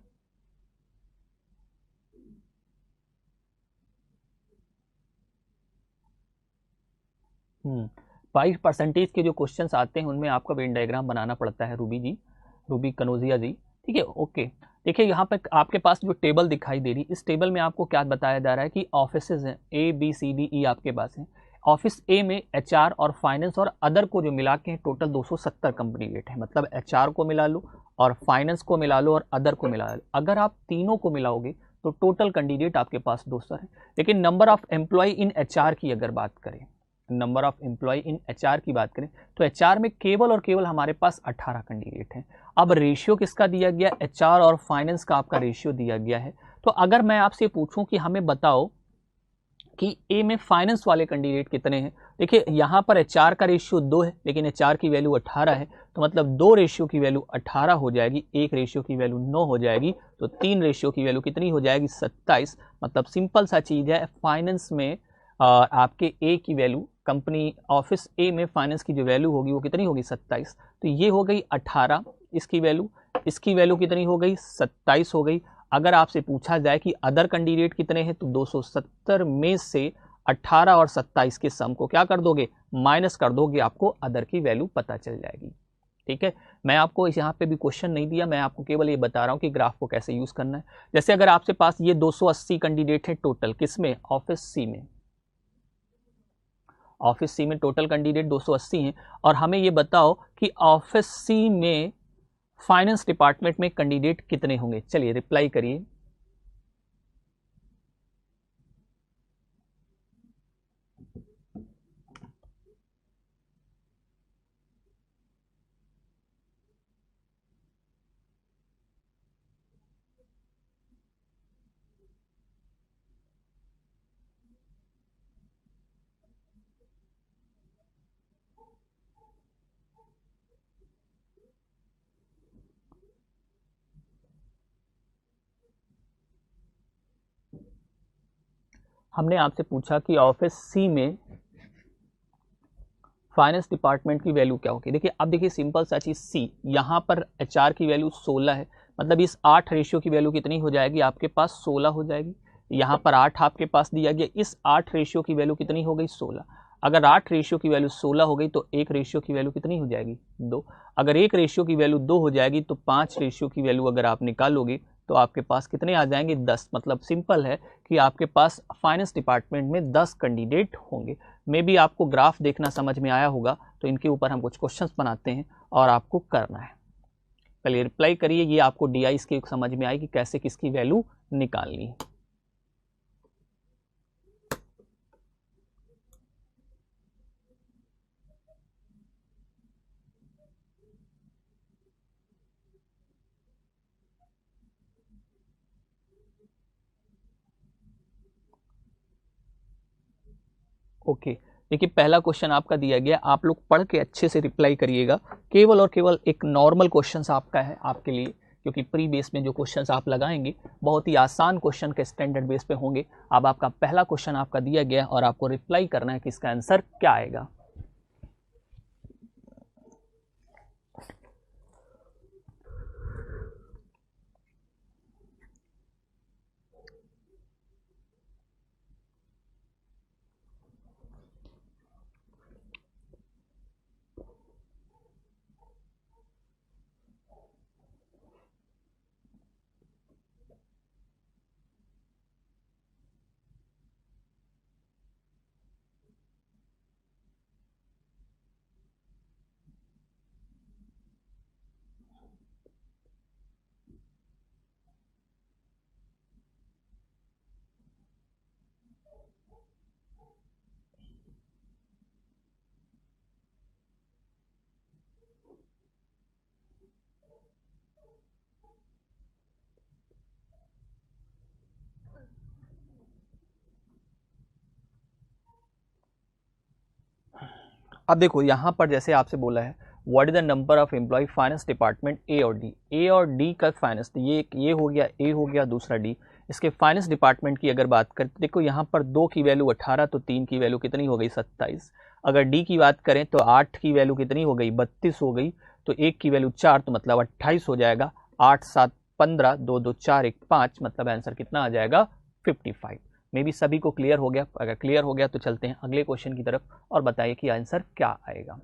5% के जो क्वेश्चंस आते हैं उनमें आपका वेन डायग्राम बनाना पड़ता है, रूबी कनोजिया जी, ठीक है, ओके। देखिए यहाँ पे आपके पास जो टेबल दिखाई दे रही, इस टेबल में आपको क्या बताया जा रहा है कि ऑफिसेज हैं ABCDE आपके पास हैं। ऑफिस ए में HR और फाइनेंस और अदर को जो मिला के टोटल 270 कैंडिडेट है। मतलब HR को मिला लो और फाइनेंस को मिला लो और अदर को मिला लो। अगर आप तीनों को मिलाओगे तो टोटल कैंडिडेट आपके पास 200 है। लेकिन number of employ in HR की अगर बात करें, number of employ in HR की बात करें तो HR में केवल और केवल हमारे पास 18 कैंडिडेट हैं। अब रेशियो किसका दिया गया, HR और फाइनेंस का आपका रेशियो दिया गया है। तो अगर मैं आपसे पूछूं कि हमें बताओ कि A में फाइनेंस वाले कैंडिडेट कितने हैं, देखिए यहाँ पर HR का रेशियो 2 है, लेकिन HR की वैल्यू 18 है, तो मतलब 2 रेशियो की वैल्यू 18 हो जाएगी, 1 रेशियो की वैल्यू 9 हो जाएगी, तो 3 रेशियो की वैल्यू कितनी हो जाएगी, 27। मतलब सिंपल सा चीज़ है, फाइनेंस में आपके A की वैल्यू, कंपनी ऑफिस A में फाइनेंस की जो वैल्यू होगी वो कितनी होगी, 27। तो ये हो गई 18 इसकी वैल्यू कितनी हो गई, 27 हो गई। अगर आपसे पूछा जाए कि अदर कैंडिडेट कितने हैं तो 270 में से 18 और 27 के सम को क्या कर दोगे, माइनस कर दोगे, आपको अदर की वैल्यू पता चल जाएगी, ठीक है। मैं आपको यहाँ पे भी क्वेश्चन नहीं दिया, मैं आपको केवल ये बता रहा हूँ कि ग्राफ को कैसे यूज करना है। जैसे अगर आपके पास ये 280 कैंडिडेट है टोटल, किसमें, ऑफिस C में, ऑफिस C में टोटल कैंडिडेट 280 हैं, और हमें ये बताओ कि ऑफिस C में फाइनेंस डिपार्टमेंट में कैंडिडेट कितने होंगे। चलिए रिप्लाई करिए। हमने आपसे पूछा कि ऑफिस C में फाइनेंस डिपार्टमेंट की वैल्यू क्या होगी। देखिए अब देखिए सिंपल सा चीज़, C यहाँ पर HR की वैल्यू 16 है, मतलब इस 8 रेशियो की वैल्यू कितनी हो जाएगी, आपके पास 16 हो जाएगी। यहाँ पर 8 आपके पास दिया गया, इस 8 रेशियो की वैल्यू कितनी हो गई, 16। अगर 8 रेशियो की वैल्यू 16 हो गई तो 1 रेशियो की वैल्यू कितनी हो जाएगी, 2। अगर 1 रेशियो की वैल्यू 2 हो जाएगी तो 5 रेशियो की वैल्यू अगर आप निकालोगे तो आपके पास कितने आ जाएंगे 10। मतलब सिंपल है कि आपके पास फाइनेंस डिपार्टमेंट में 10 कैंडिडेट होंगे। मे बी आपको ग्राफ देखना समझ में आया होगा, तो इनके ऊपर हम कुछ क्वेश्चंस बनाते हैं और आपको करना है। पहले रिप्लाई करिए, ये आपको DI की समझ में आए कि कैसे किसकी वैल्यू निकालनी है। ओके देखिए, पहला क्वेश्चन आपका दिया गया, आप लोग पढ़ के अच्छे से रिप्लाई करिएगा। केवल और केवल एक नॉर्मल क्वेश्चन आपका है आपके लिए, क्योंकि प्री बेस में जो क्वेश्चंस आप लगाएंगे बहुत ही आसान क्वेश्चन के स्टैंडर्ड बेस पे होंगे। अब आपका पहला क्वेश्चन आपका दिया गया और आपको रिप्लाई करना है कि इसका आंसर क्या आएगा। अब देखो यहाँ पर जैसे आपसे बोला है what is the number of employ finance department A और डी। ए और डी का फाइनेंस, ये हो गया, ए हो गया, दूसरा डी। इसके फाइनेंस डिपार्टमेंट की अगर बात करें तो देखो यहाँ पर 2 की वैल्यू 18, तो 3 की वैल्यू कितनी हो गई 27। अगर डी की बात करें तो 8 की वैल्यू कितनी हो गई 32 हो गई, तो 1 की वैल्यू 4, तो मतलब 28 हो जाएगा। 8 7 15, 2 2 4 1 5, मतलब आंसर कितना आ जाएगा 55। मे बी सभी को क्लियर हो गया। अगर क्लियर हो गया तो चलते हैं अगले क्वेश्चन की तरफ और बताइए कि आंसर क्या आएगा।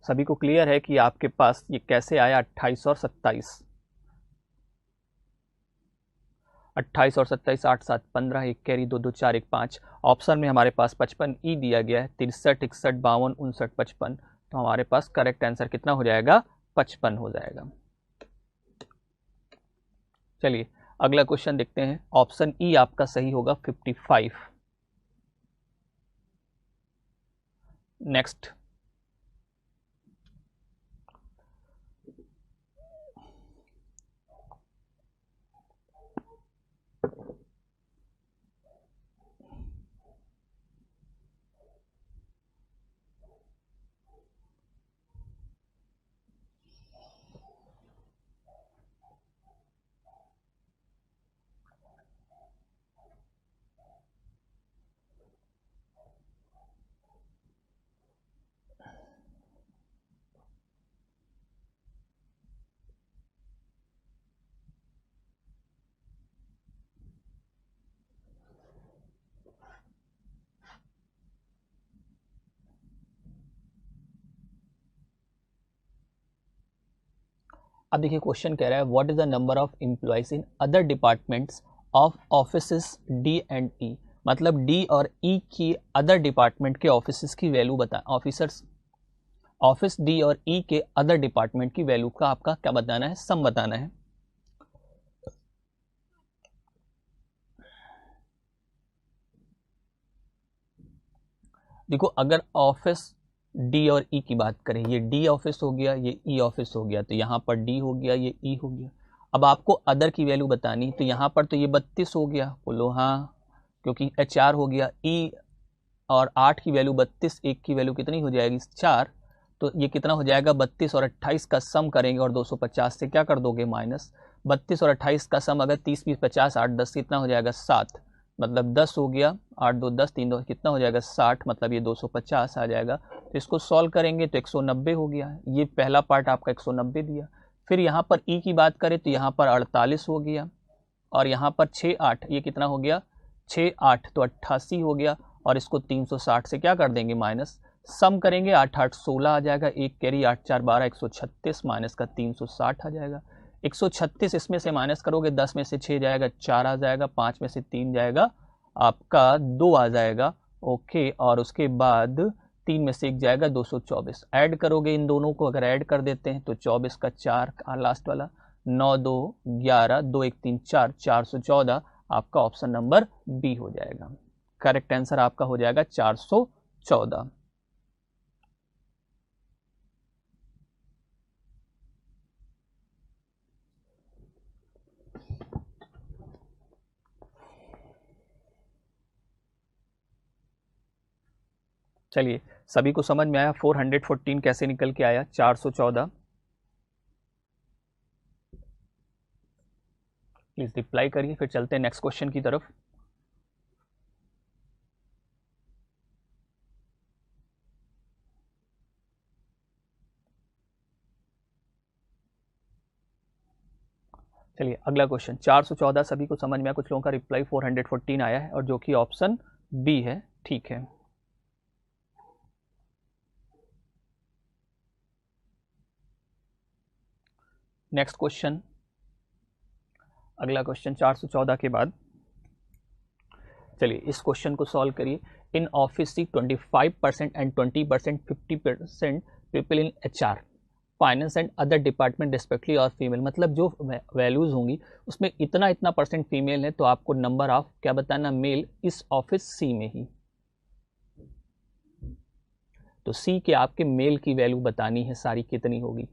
सभी को क्लियर है कि आपके पास ये कैसे आया 28 और 27। 28 और 27, 8 7 15, 1 कैरी, 2 2 4 1 5। ऑप्शन में हमारे पास 55 ई दिया गया है, 63 61 52 59 55, तो हमारे पास करेक्ट आंसर कितना हो जाएगा 55 हो जाएगा। चलिए अगला क्वेश्चन देखते हैं। ऑप्शन ई आपका सही होगा 55। नेक्स्ट, अब देखिए क्वेश्चन कह रहा है what is the number of employees in other departments of offices D and E. मतलब डी और ई की अदर डिपार्टमेंट के ऑफिसेस की वैल्यू बता, ऑफिसर्स ऑफिस डी और ई के अदर डिपार्टमेंट की वैल्यू का आपका क्या बताना है, सम बताना है। देखो अगर ऑफिस डी और ई की बात करें, ये डी ऑफिस हो गया, ये ई ऑफिस हो गया, तो यहाँ पर डी हो गया, ये ई हो गया। अब आपको अदर की वैल्यू बतानी, तो यहाँ पर तो ये 32 हो गया, बोलो हाँ, क्योंकि HR हो गया। ई और 8 की वैल्यू 32, 1 की वैल्यू कितनी हो जाएगी 4, तो ये कितना हो जाएगा 32 और 28 का सम करेंगे और 250 से क्या कर दोगे माइनस। 32 और 28 का सम अगर 30 20 50 8 10 कितना हो जाएगा 7, मतलब 10 हो गया, 8 2 10 3 2 कितना हो जाएगा 60, मतलब ये 250 आ जाएगा। तो इसको सॉल्व करेंगे तो 190 हो गया। ये पहला पार्ट आपका 190 दिया। फिर यहाँ पर ई की बात करें तो यहाँ पर 48 हो गया, और यहाँ पर 6 8, ये कितना हो गया 6 8, तो 88 हो गया। और इसको 360 से क्या कर देंगे माइनस, सम करेंगे 8 8 16 आ जाएगा, 1 कैरी 8 4 12 136 माइनस का 360 आ जाएगा। 136 इसमें से माइनस करोगे, 10 में से 6 जाएगा 4 आ जाएगा, 5 में से 3 जाएगा आपका 2 आ जाएगा। ओके, और उसके बाद 3 में से 1 जाएगा 224। ऐड करोगे इन दोनों को, अगर ऐड कर देते हैं तो 24 का 4 लास्ट वाला, 9 2 11, 2 1 3 4, 414 आपका ऑप्शन नंबर बी हो जाएगा। करेक्ट आंसर आपका हो जाएगा 414। चलिए, सभी को समझ में आया 414 कैसे निकल के आया 414? प्लीज रिप्लाई करिए, फिर चलते हैं नेक्स्ट क्वेश्चन की तरफ। चलिए अगला क्वेश्चन 414 सभी को समझ में आया, कुछ लोगों का रिप्लाई 414 आया है और जो कि ऑप्शन बी है। ठीक है, नेक्स्ट क्वेश्चन, अगला क्वेश्चन 414 के बाद। चलिए इस क्वेश्चन को सॉल्व करिए। In office C 25% and 20% 50% people in HR, finance and other department respectively और फीमेल, मतलब जो वैल्यूज होंगी उसमें इतना इतना परसेंट फीमेल है, तो आपको नंबर ऑफ क्या बताना, मेल इस ऑफिस सी में ही। तो सी के आपके मेल की वैल्यू बतानी है सारी, कितनी होगी।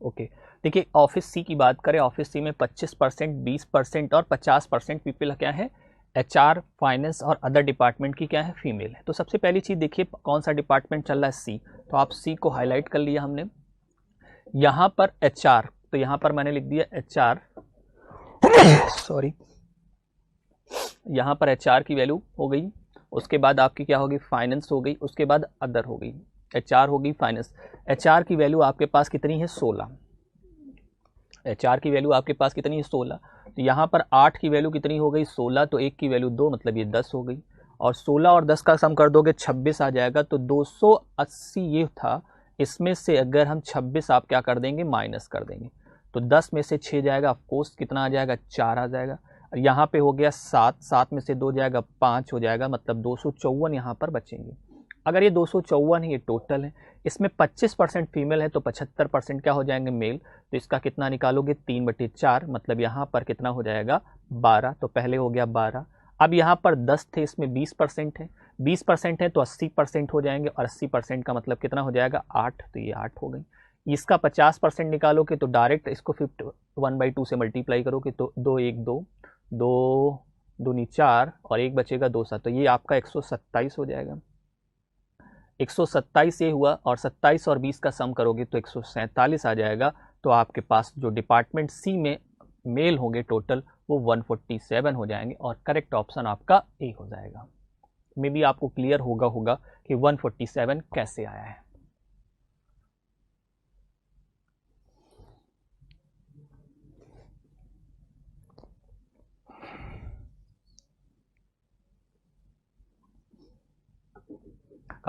ओके, देखिए ऑफिस सी की बात करें, ऑफिस सी में 25%, 20% और 50% पीपल क्या है, HR, फाइनेंस और अदर डिपार्टमेंट की क्या है, फीमेल है। तो सबसे पहली चीज देखिए कौन सा डिपार्टमेंट चल रहा है, सी। तो आप सी को हाईलाइट कर लिया हमने। यहाँ पर HR, तो यहाँ पर मैंने लिख दिया HR, सॉरी, यहाँ पर HR की वैल्यू हो गई। उसके बाद आपकी क्या होगी, फाइनेंस हो गई। उसके बाद अदर हो गई, HR होगी, फाइनेंस। HR की वैल्यू आपके पास कितनी है, 16। HR की वैल्यू आपके पास कितनी है, 16। तो यहाँ पर 8 की वैल्यू कितनी हो गई, 16, तो 1 की वैल्यू 2, मतलब ये 10 हो गई। और 16 और 10 का सम कर दोगे 26 आ जाएगा। तो 280 ये था, इसमें से अगर हम 26 आप क्या कर देंगे, माइनस कर देंगे। तो 10 में से 6 जाएगा, ऑफकोर्स कितना आ जाएगा, 4 आ जाएगा। और यहाँ पे हो गया 7, 7 में से 2 जाएगा, 5 हो जाएगा, मतलब 254 यहाँ पर बचेंगे। अगर ये 254 है, ये टोटल है, इसमें 25% फीमेल है, तो 75% क्या हो जाएंगे, मेल। तो इसका कितना निकालोगे, 3/4, मतलब यहाँ पर कितना हो जाएगा, 12। तो पहले हो गया 12। अब यहाँ पर 10 थे, इसमें 20% है, 20% है तो 80% हो जाएंगे, और 80% का मतलब कितना हो जाएगा, 8। तो ये 8 हो गई। इसका 50% निकालोगे तो डायरेक्ट इसको 1/2 से मल्टीप्लाई करोगे, तो 2 1 2 2 2 4 और 1 बचेगा 2 7, तो ये आपका 127 हो जाएगा। 127 ये हुआ, और 27 और 20 का सम करोगे तो 147 आ जाएगा। तो आपके पास जो डिपार्टमेंट सी में मेल होंगे टोटल, वो 147 हो जाएंगे, और करेक्ट ऑप्शन आपका ए हो जाएगा। मे बी आपको क्लियर होगा कि 147 कैसे आया है।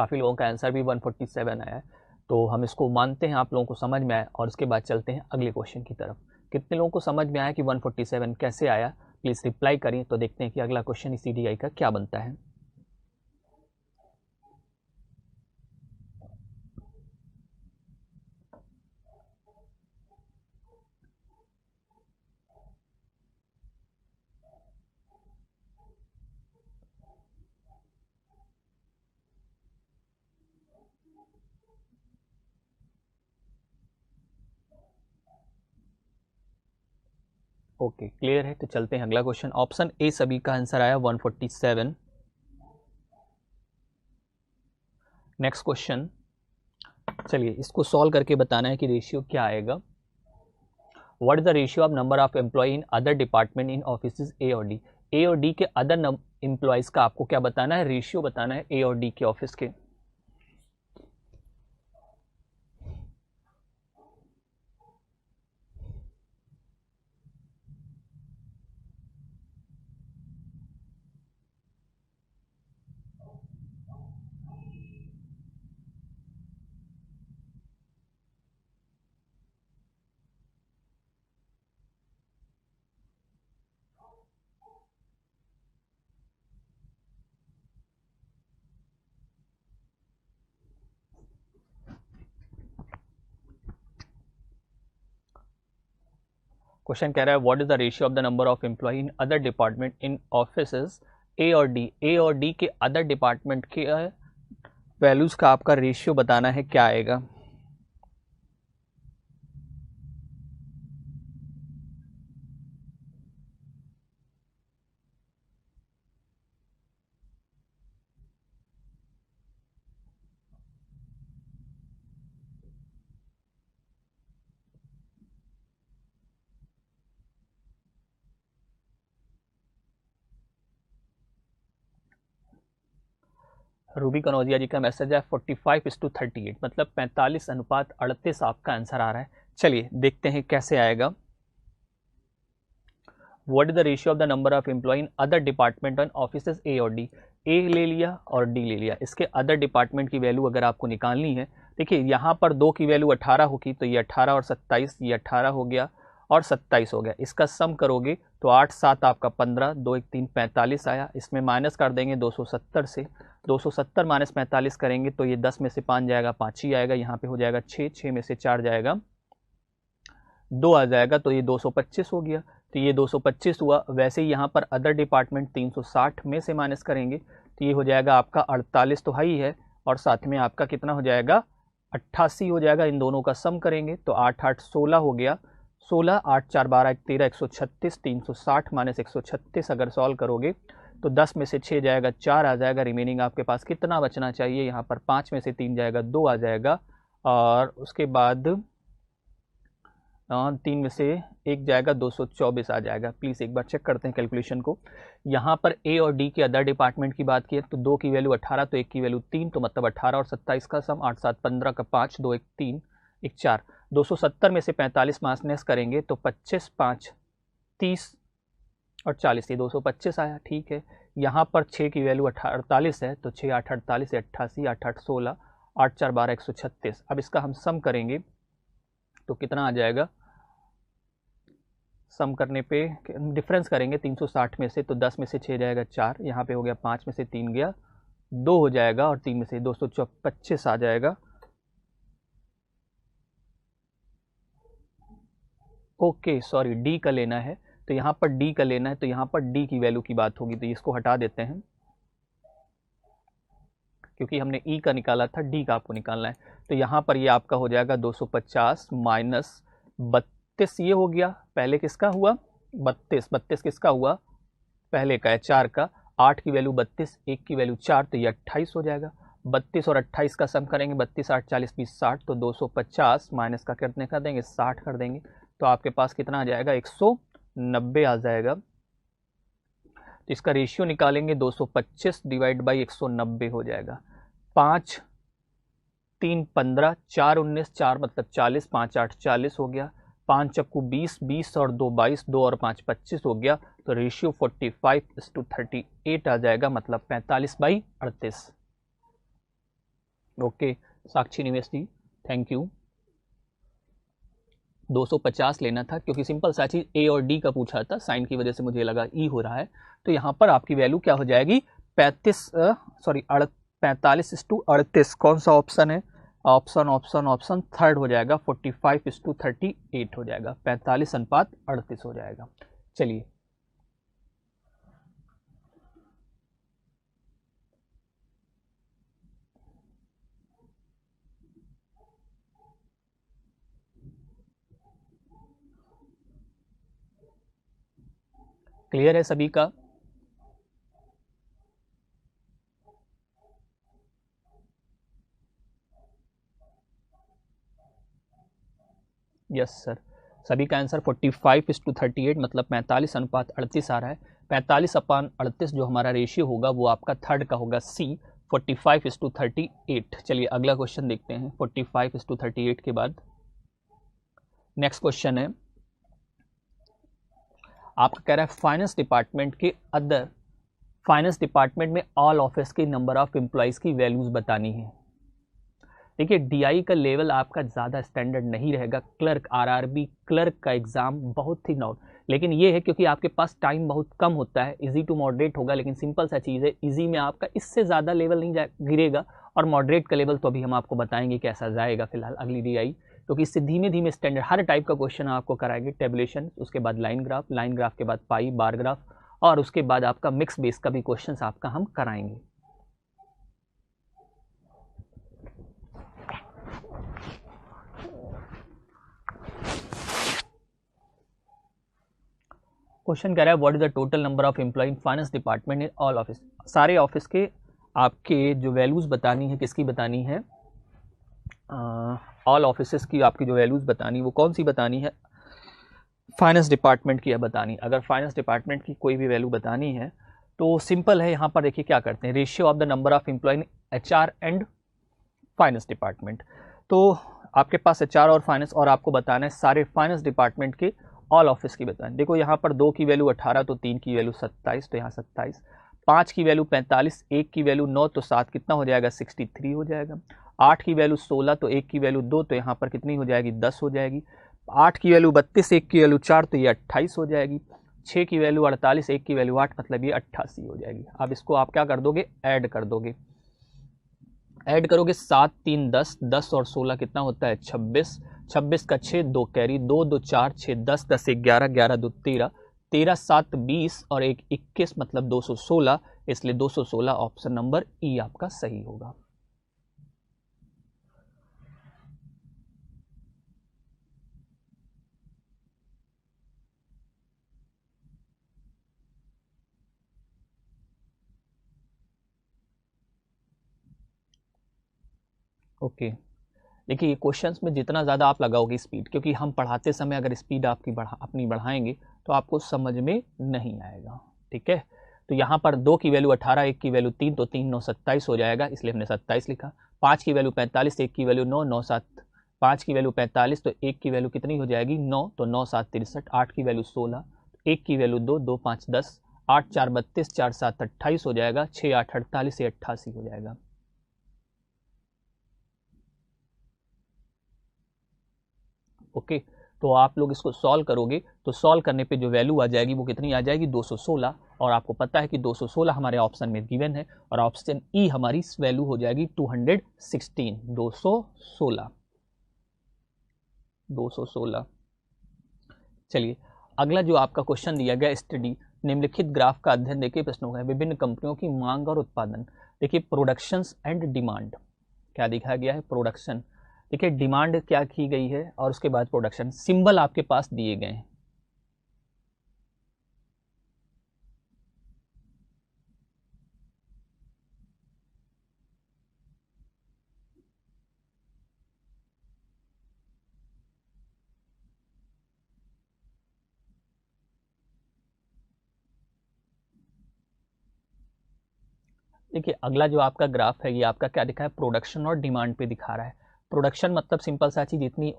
काफ़ी लोगों का आंसर भी 147 आया है, तो हम इसको मानते हैं आप लोगों को समझ में आया, और उसके बाद चलते हैं अगले क्वेश्चन की तरफ। कितने लोगों को समझ में आया कि 147 कैसे आया, प्लीज़ रिप्लाई करें। तो देखते हैं कि अगला क्वेश्चन इस CDI का क्या बनता है। ओके, क्लियर है। तो चलते हैं अगला क्वेश्चन। ऑप्शन ए सभी का आंसर आया 147। नेक्स्ट क्वेश्चन, चलिए इसको सॉल्व करके बताना है कि रेशियो क्या आएगा। What is the ratio of number of employ in other department in office A और डी। ए और डी के अदर एम्प्लॉयज का आपको क्या बताना है, रेशियो बताना है ए और डी के ऑफिस के। क्वेश्चन कह रहा है what is the ratio of the number of employ in other department in offices A और डी। ए और डी के अदर डिपार्टमेंट के वैल्यूज का आपका रेशियो बताना है, क्या आएगा। रूबी कनौजिया जी का मैसेज है 45:38, मतलब 45:38 आपका आंसर आ रहा है। चलिए देखते हैं कैसे आएगा। What is the ratio of the number of employ in other department on offices A और डी। ए ले लिया और डी ले लिया, इसके अदर डिपार्टमेंट की वैल्यू अगर आपको निकालनी है, देखिए यहाँ पर 2 की वैल्यू 18 होगी, तो ये 18 और 27, ये 18 हो गया और 27 हो गया। इसका सम करोगे तो 8 7 आपका 15, 2 1 3 45 आया। इसमें माइनस कर देंगे 270 से, 270 माइनस 45 करेंगे तो ये 10 में से 5 जाएगा, 5 ही आएगा। यहाँ पे हो जाएगा 6, 6 में से 4 जाएगा, 2 आ जाएगा, तो ये 225 हो गया। तो ये 225 हुआ। वैसे ही यहाँ पर अदर डिपार्टमेंट 360 में से माइनस करेंगे तो ये हो जाएगा आपका 48, तो हाई है, और साथ में आपका कितना हो जाएगा, 88 हो जाएगा। इन दोनों का सम करेंगे तो 8 8 16 हो गया, 16 8 4 12 1 13, 136, 360 माइनस 136 अगर सॉल्व करोगे तो 10 में से 6 जाएगा, 4 आ जाएगा। रिमेनिंग आपके पास कितना बचना चाहिए, यहाँ पर 5 में से 3 जाएगा, 2 आ जाएगा, और उसके बाद 3 में से 1 जाएगा, 224 आ जाएगा। प्लीज़ एक बार चेक करते हैं कैलकुलेशन को। यहाँ पर ए और डी के अदर डिपार्टमेंट की बात की तो 2 की वैल्यू 18, तो 1 की वैल्यू 3, तो मतलब 18 और 27 का सम 8 7 15 का 5, 2 1 3 1 4। 270 में से 45 माइनस करेंगे तो 25 5 30 और 40, ये 225 आया। ठीक है, यहाँ पर 6 की वैल्यू 48 है, तो 6 8 48, 88, 8 8 16, 8 4 12 136। अब इसका हम सम करेंगे तो कितना आ जाएगा, सम करने पे डिफरेंस करेंगे 360 में से, तो 10 में से 6 जाएगा 4, यहाँ पे हो गया 5 में से 3 गया 2 हो जाएगा, और 3 में से 225 आ जाएगा। ओके सॉरी, डी का लेना है, तो यहाँ पर डी का लेना है, तो यहाँ पर डी की वैल्यू की बात होगी, तो इसको हटा देते हैं क्योंकि हमने ई का निकाला था, डी का आपको निकालना है। तो यहाँ पर ये आपका हो जाएगा 250 माइनस 32, ये हो गया। पहले किसका हुआ, 32, 32 किसका हुआ, पहले का है 4 का। 8 की वैल्यू 32, 1 की वैल्यू 4, तो ये 28 हो जाएगा। 32 और 28 का सम करेंगे, 32 8 40 20 60, तो 250 माइनस का कितने कर देंगे, 60 कर देंगे, तो आपके पास कितना आ जाएगा, 190 आ जाएगा। तो इसका रेशियो निकालेंगे, 225 डिवाइड बाई 190 हो जाएगा। 5 3 15, 4 19, 4 मतलब 40, 5 8 40 हो गया, 5 चक्कू 20, 20 और 2 22, 2 और 5 25 हो गया। तो रेशियो 45:38 आ जाएगा, मतलब 45/38। ओके साक्षी निवेश जी, थैंक यू। 250 लेना था क्योंकि सिंपल सा चीज ए और डी का पूछा था, साइन की वजह से मुझे लगा ई हो रहा है, तो यहाँ पर आपकी वैल्यू क्या हो जाएगी 45:38। कौन सा ऑप्शन है? ऑप्शन थर्ड हो जाएगा, 45:38 हो जाएगा, 45:38 हो जाएगा। चलिए क्लियर है सभी का? यस सर, सभी का आंसर 45:38 मतलब 45:38 आ रहा है। 45/38 जो हमारा रेशियो होगा वो आपका थर्ड का होगा सी, 45:38। चलिए अगला क्वेश्चन देखते हैं 45:38 के बाद। नेक्स्ट क्वेश्चन है आपका, कह रहा है फाइनेंस डिपार्टमेंट के अदर, फाइनेंस डिपार्टमेंट में ऑल ऑफिस के नंबर ऑफ एम्प्लॉयज की वैल्यूज बतानी है। देखिए डीआई का लेवल आपका ज़्यादा स्टैंडर्ड नहीं रहेगा, क्लर्क आरआरबी क्लर्क का एग्जाम बहुत ही नॉर्मल, लेकिन ये है क्योंकि आपके पास टाइम बहुत कम होता है, इजी टू मॉडरेट होगा, लेकिन सिंपल सा चीज़ है, इजी में आपका इससे ज़्यादा लेवल नहीं गिरेगा, और मॉडरेट का लेवल तो अभी हम आपको बताएंगे कैसा जाएगा फिलहाल अगली डीआई, क्योंकि इससे धीमे धीमे स्टैंडर्ड हर टाइप का क्वेश्चन आपको कराएंगे। टेबुलेशन, उसके बाद लाइन ग्राफ के बाद पाई बार ग्राफ, और उसके बाद आपका मिक्स बेस का भी क्वेश्चन आपका हम कराएंगे। क्वेश्चन कह रहा है what is the total number of employ in finance department in all office. सारे ऑफिस के आपके जो वैल्यूज बतानी है, किसकी बतानी है? ऑल ऑफिस की आपकी जो वैल्यूज बतानी, वो कौन सी बतानी है? फाइनेंस डिपार्टमेंट की है बतानी। अगर फाइनेंस डिपार्टमेंट की कोई भी वैल्यू बतानी है तो सिंपल है, यहाँ पर देखिए क्या करते हैं, ratio of the number of employ in HR and finance department. तो आपके पास एचआर और फाइनेंस, और आपको बताना है सारे फाइनेंस डिपार्टमेंट के ऑल ऑफिस की बताएं। देखो यहाँ पर 2 की वैल्यू 18, तो 3 की वैल्यू 27, तो यहाँ 27, 5 की वैल्यू 45, 1 की वैल्यू 9, तो 7 कितना हो जाएगा 63 हो जाएगा, 8 की वैल्यू 16, तो 1 की वैल्यू 2, तो यहाँ पर कितनी हो जाएगी 10 हो जाएगी, 8 की वैल्यू 32, 1 की वैल्यू 4, तो ये 28 हो जाएगी, 6 की वैल्यू 48, 1 की वैल्यू 8, मतलब ये 88 हो जाएगी। अब इसको आप क्या कर दोगे, ऐड कर दोगे, ऐड करोगे 7 3 10, 10 और 16 कितना होता है 26, 26 का 6, 2 कैरी, 2 2 4 6, 10 10 1 11, 11 2 13, 13 7 20 और 1 21, मतलब 216, इसलिए 216 ऑप्शन नंबर ई आपका सही होगा। ओके देखिए ये क्वेश्चंस में जितना ज़्यादा आप लगाओगे स्पीड, क्योंकि हम पढ़ाते समय अगर स्पीड आपकी अपनी बढ़ाएंगे तो आपको समझ में नहीं आएगा, ठीक है। तो यहाँ पर 2 की वैल्यू 18, 1 की वैल्यू 3, तो 3 9 27 हो जाएगा, इसलिए हमने 27 लिखा। 5 की वैल्यू 45, 1 की वैल्यू 9, 9 7, 5 की वैल्यू 45, तो 1 की वैल्यू कितनी हो जाएगी 9, तो 9 7 63, 8 की वैल्यू 16, 1 की वैल्यू 2, 2 5 10, 8 4 32, 4 7 28 हो जाएगा, 6 8 48, 88 हो जाएगा। ओके तो आप लोग इसको सॉल्व करोगे तो सॉल्व करने पे जो वैल्यू आ जाएगी वो कितनी आ जाएगी 216, और आपको पता है कि 216 हमारे ऑप्शन में गिवन है, और ऑप्शन ई हमारी वैल्यू हो जाएगी 216, 216। चलिए अगला जो आपका क्वेश्चन दिया गया, स्टडी निम्नलिखित ग्राफ का अध्ययन देखिए प्रश्नों का, विभिन्न कंपनियों की मांग और उत्पादन। देखिए प्रोडक्शन एंड डिमांड क्या दिखाया गया है, प्रोडक्शन, देखिए डिमांड क्या की गई है और उसके बाद प्रोडक्शन, सिंबल आपके पास दिए गए हैं। देखिए अगला जो आपका ग्राफ है ये आपका क्या दिखा है, प्रोडक्शन और डिमांड पे दिखा रहा है। प्रोडक्शन मतलब सिंपल सा चीज, इतनी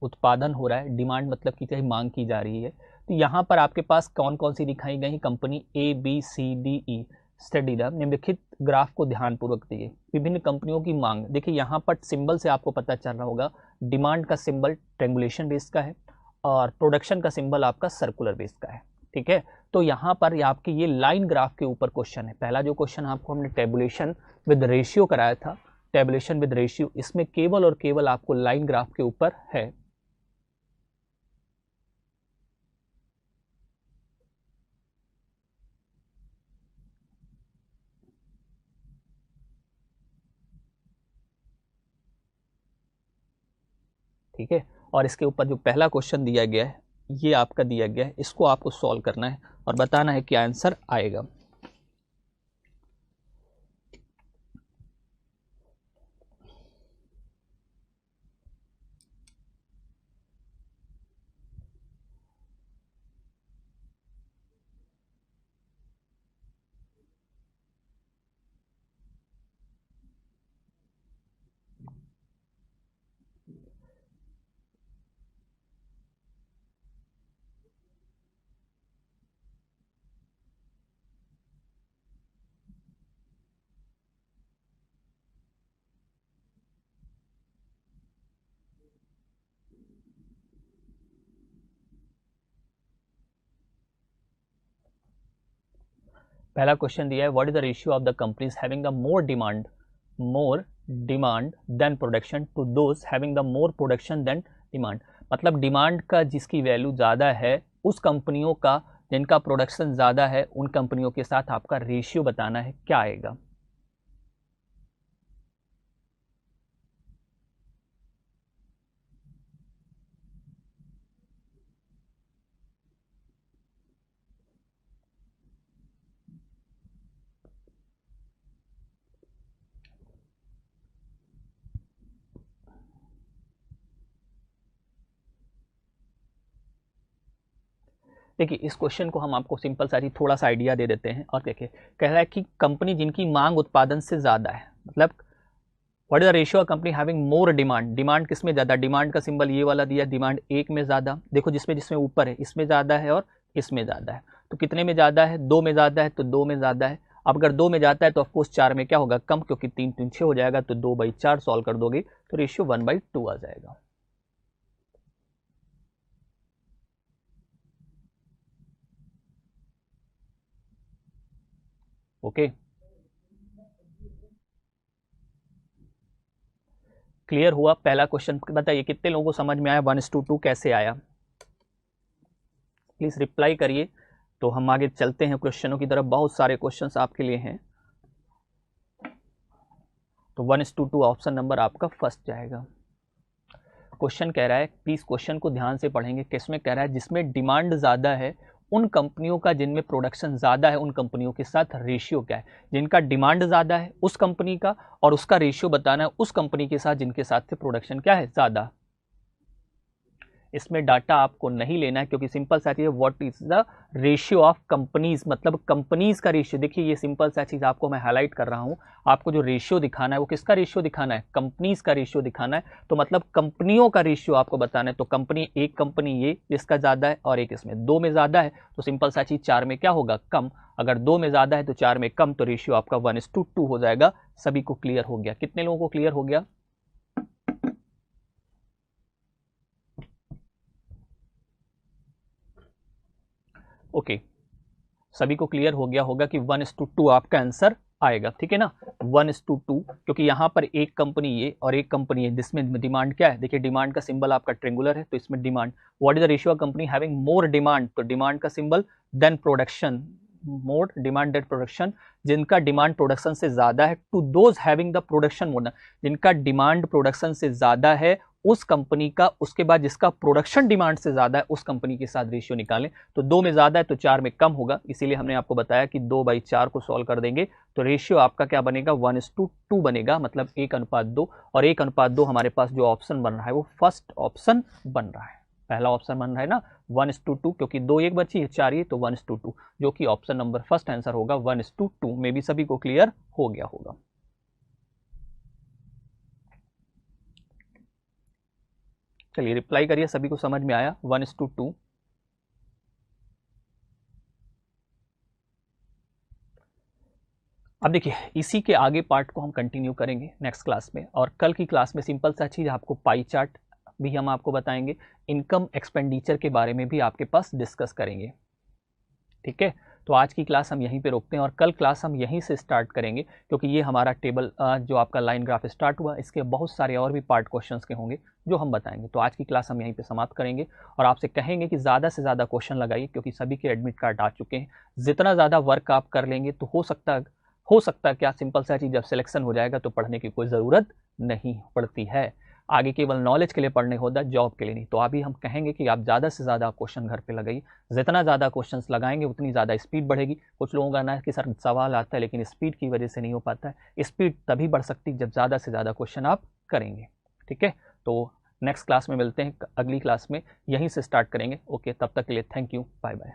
उत्पादन हो रहा है, डिमांड मतलब कि चाहे मांग की जा रही है। तो यहाँ पर आपके पास कौन कौन सी दिखाई गई company, A B C D E, study the, निम्नलिखित ग्राफ को ध्यानपूर्वक देखिए, विभिन्न कंपनियों की मांग। देखिए यहाँ पर सिंबल से आपको पता चल रहा होगा, डिमांड का सिंबल ट्रेंगुलेशन बेस का है और प्रोडक्शन का सिंबल आपका सर्कुलर बेस का है, ठीक है। तो यहाँ पर आपके ये लाइन ग्राफ के ऊपर क्वेश्चन है। पहला जो क्वेश्चन आपको हमने टेबुलेशन विद रेशियो कराया था, टेबुलेशन विद रेशियो, इसमें केवल और केवल आपको लाइन ग्राफ के ऊपर है। ठीक है, और इसके ऊपर जो पहला क्वेश्चन दिया गया है ये आपका दिया गया है, इसको आपको सॉल्व करना है और बताना है क्या आंसर आएगा। पहला क्वेश्चन दिया है, what is the ratio of the companies having the more demand than production to those having the more production than demand. मतलब डिमांड का जिसकी वैल्यू ज़्यादा है उस कंपनियों का, जिनका प्रोडक्शन ज़्यादा है उन कंपनियों के साथ आपका रेशियो बताना है, क्या आएगा। देखिए इस क्वेश्चन को हम आपको सिंपल सा थोड़ा सा आइडिया दे देते हैं। और देखिए कह रहा है कि कंपनी जिनकी मांग उत्पादन से ज़्यादा है, मतलब what is the ratio of company having more demand. Demand किस में ज़्यादा, डिमांड का सिंबल ये वाला दिया, डिमांड एक में ज़्यादा। देखो जिसमें जिसमें ऊपर है इसमें ज़्यादा है और इसमें ज़्यादा है, तो कितने में ज़्यादा है, 2 में ज़्यादा है तो 2 में ज़्यादा है। अब अगर 2 में जाता है तो ऑफकोर्स 4 में क्या होगा, कम, क्योंकि 3 3 6 हो जाएगा, तो 2/4 सॉल्व कर दोगे तो रेशियो 1/2 आ जाएगा। ओके, क्लियर हुआ। पहला क्वेश्चन बताइए कितने लोगों को समझ में आया, 1:2 कैसे आया, प्लीज रिप्लाई करिए। तो हम आगे चलते हैं क्वेश्चनों की तरफ, बहुत सारे क्वेश्चंस आपके लिए हैं। तो 1:2 ऑप्शन नंबर आपका फर्स्ट जाएगा। क्वेश्चन कह रहा है, प्लीज क्वेश्चन को ध्यान से पढ़ेंगे, किसमें कह रहा है, जिसमें डिमांड ज़्यादा है उन कंपनियों का जिनमें प्रोडक्शन ज़्यादा है उन कंपनियों के साथ रेशियो क्या है। जिनका डिमांड ज़्यादा है उस कंपनी का, और उसका रेशियो बताना है उस कंपनी के साथ जिनके साथ से प्रोडक्शन क्या है, ज़्यादा। इसमें डाटा आपको नहीं लेना है, क्योंकि सिंपल सा चीज़ है, what is the ratio of companies, मतलब कंपनीज का रेशियो। देखिए ये सिंपल सा चीज़ आपको मैं हाईलाइट कर रहा हूँ, आपको जो रेशियो दिखाना है वो किसका रेशियो दिखाना है, कंपनीज का रेशियो दिखाना है। तो मतलब कंपनियों का रेशियो आपको बताना है। तो कंपनी, एक कंपनी ये जिसका ज़्यादा है और एक इसमें 2 में ज़्यादा है, तो सिंपल सा चीज़ 4 में क्या होगा, कम। अगर 2 में ज़्यादा है तो 4 में कम, तो रेशियो आपका 1:2 हो जाएगा। सभी को क्लियर हो गया, कितने लोगों को क्लियर हो गया। ओके, सभी को क्लियर हो गया होगा कि 1:2 आपका आंसर आएगा, ठीक है ना, 1:2, क्योंकि यहाँ पर एक कंपनी ये और एक कंपनी है जिसमें डिमांड क्या है। देखिए डिमांड का सिंबल आपका ट्रेंगुलर है, तो इसमें demand, what is the ratio of company having more demand, तो डिमांड का symbol than production, more demand than production, जिनका डिमांड प्रोडक्शन से ज्यादा है, to those having the production more, जिनका डिमांड प्रोडक्शन से ज्यादा है उस कंपनी का, उसके बाद जिसका प्रोडक्शन डिमांड से ज्यादा है उस कंपनी के साथ रेशियो निकालें। तो 2 में ज्यादा है तो 4 में कम होगा, इसीलिए हमने आपको बताया कि 2/4 को सॉल्व कर देंगे तो रेशियो आपका क्या बनेगा, 1:2 बनेगा, मतलब 1:2। और 1:2 हमारे पास जो ऑप्शन बन रहा है वो फर्स्ट ऑप्शन बन रहा है, पहला ऑप्शन बन रहा है ना 1:2, क्योंकि 2 1 बची है, 4 ये, तो 1:2, जो कि ऑप्शन नंबर फर्स्ट आंसर होगा 1:2। में भी सभी को क्लियर हो गया होगा। चलिए रिप्लाई करिए, सभी को समझ में आया 1:2। अब देखिए इसी के आगे पार्ट को हम कंटिन्यू करेंगे नेक्स्ट क्लास में, और कल की क्लास में सिंपल सा चीज़ आपको पाई चार्ट भी हम आपको बताएंगे, इनकम एक्सपेंडिचर के बारे में भी आपके पास डिस्कस करेंगे। ठीक है, तो आज की क्लास हम यहीं पे रोकते हैं और कल क्लास हम यहीं से स्टार्ट करेंगे, क्योंकि ये हमारा टेबल जो आपका लाइन ग्राफ स्टार्ट हुआ, इसके बहुत सारे और भी पार्ट क्वेश्चंस के होंगे जो हम बताएंगे। तो आज की क्लास हम यहीं पे समाप्त करेंगे और आपसे कहेंगे कि ज़्यादा से ज़्यादा क्वेश्चन लगाइए, क्योंकि सभी के एडमिट कार्ड आ चुके हैं। जितना ज़्यादा वर्क आप कर लेंगे तो हो सकता क्या सिंपल सा चीज़, जब सिलेक्शन हो जाएगा तो पढ़ने की कोई ज़रूरत नहीं पड़ती है। आगे केवल नॉलेज के लिए पढ़ने होता, जॉब के लिए नहीं। तो अभी हम कहेंगे कि आप ज़्यादा से ज़्यादा क्वेश्चन घर पे लगाइए, जितना ज़्यादा क्वेश्चंस लगाएंगे उतनी ज़्यादा स्पीड बढ़ेगी। कुछ लोगों का ना कि सर सवाल आता है लेकिन स्पीड की वजह से नहीं हो पाता है। स्पीड तभी बढ़ सकती जब ज़्यादा से ज़्यादा क्वेश्चन आप करेंगे। ठीक है, तो नेक्स्ट क्लास में मिलते हैं, अगली क्लास में यहीं से स्टार्ट करेंगे। ओके, तब तक के लिए थैंक यू, बाय बाय।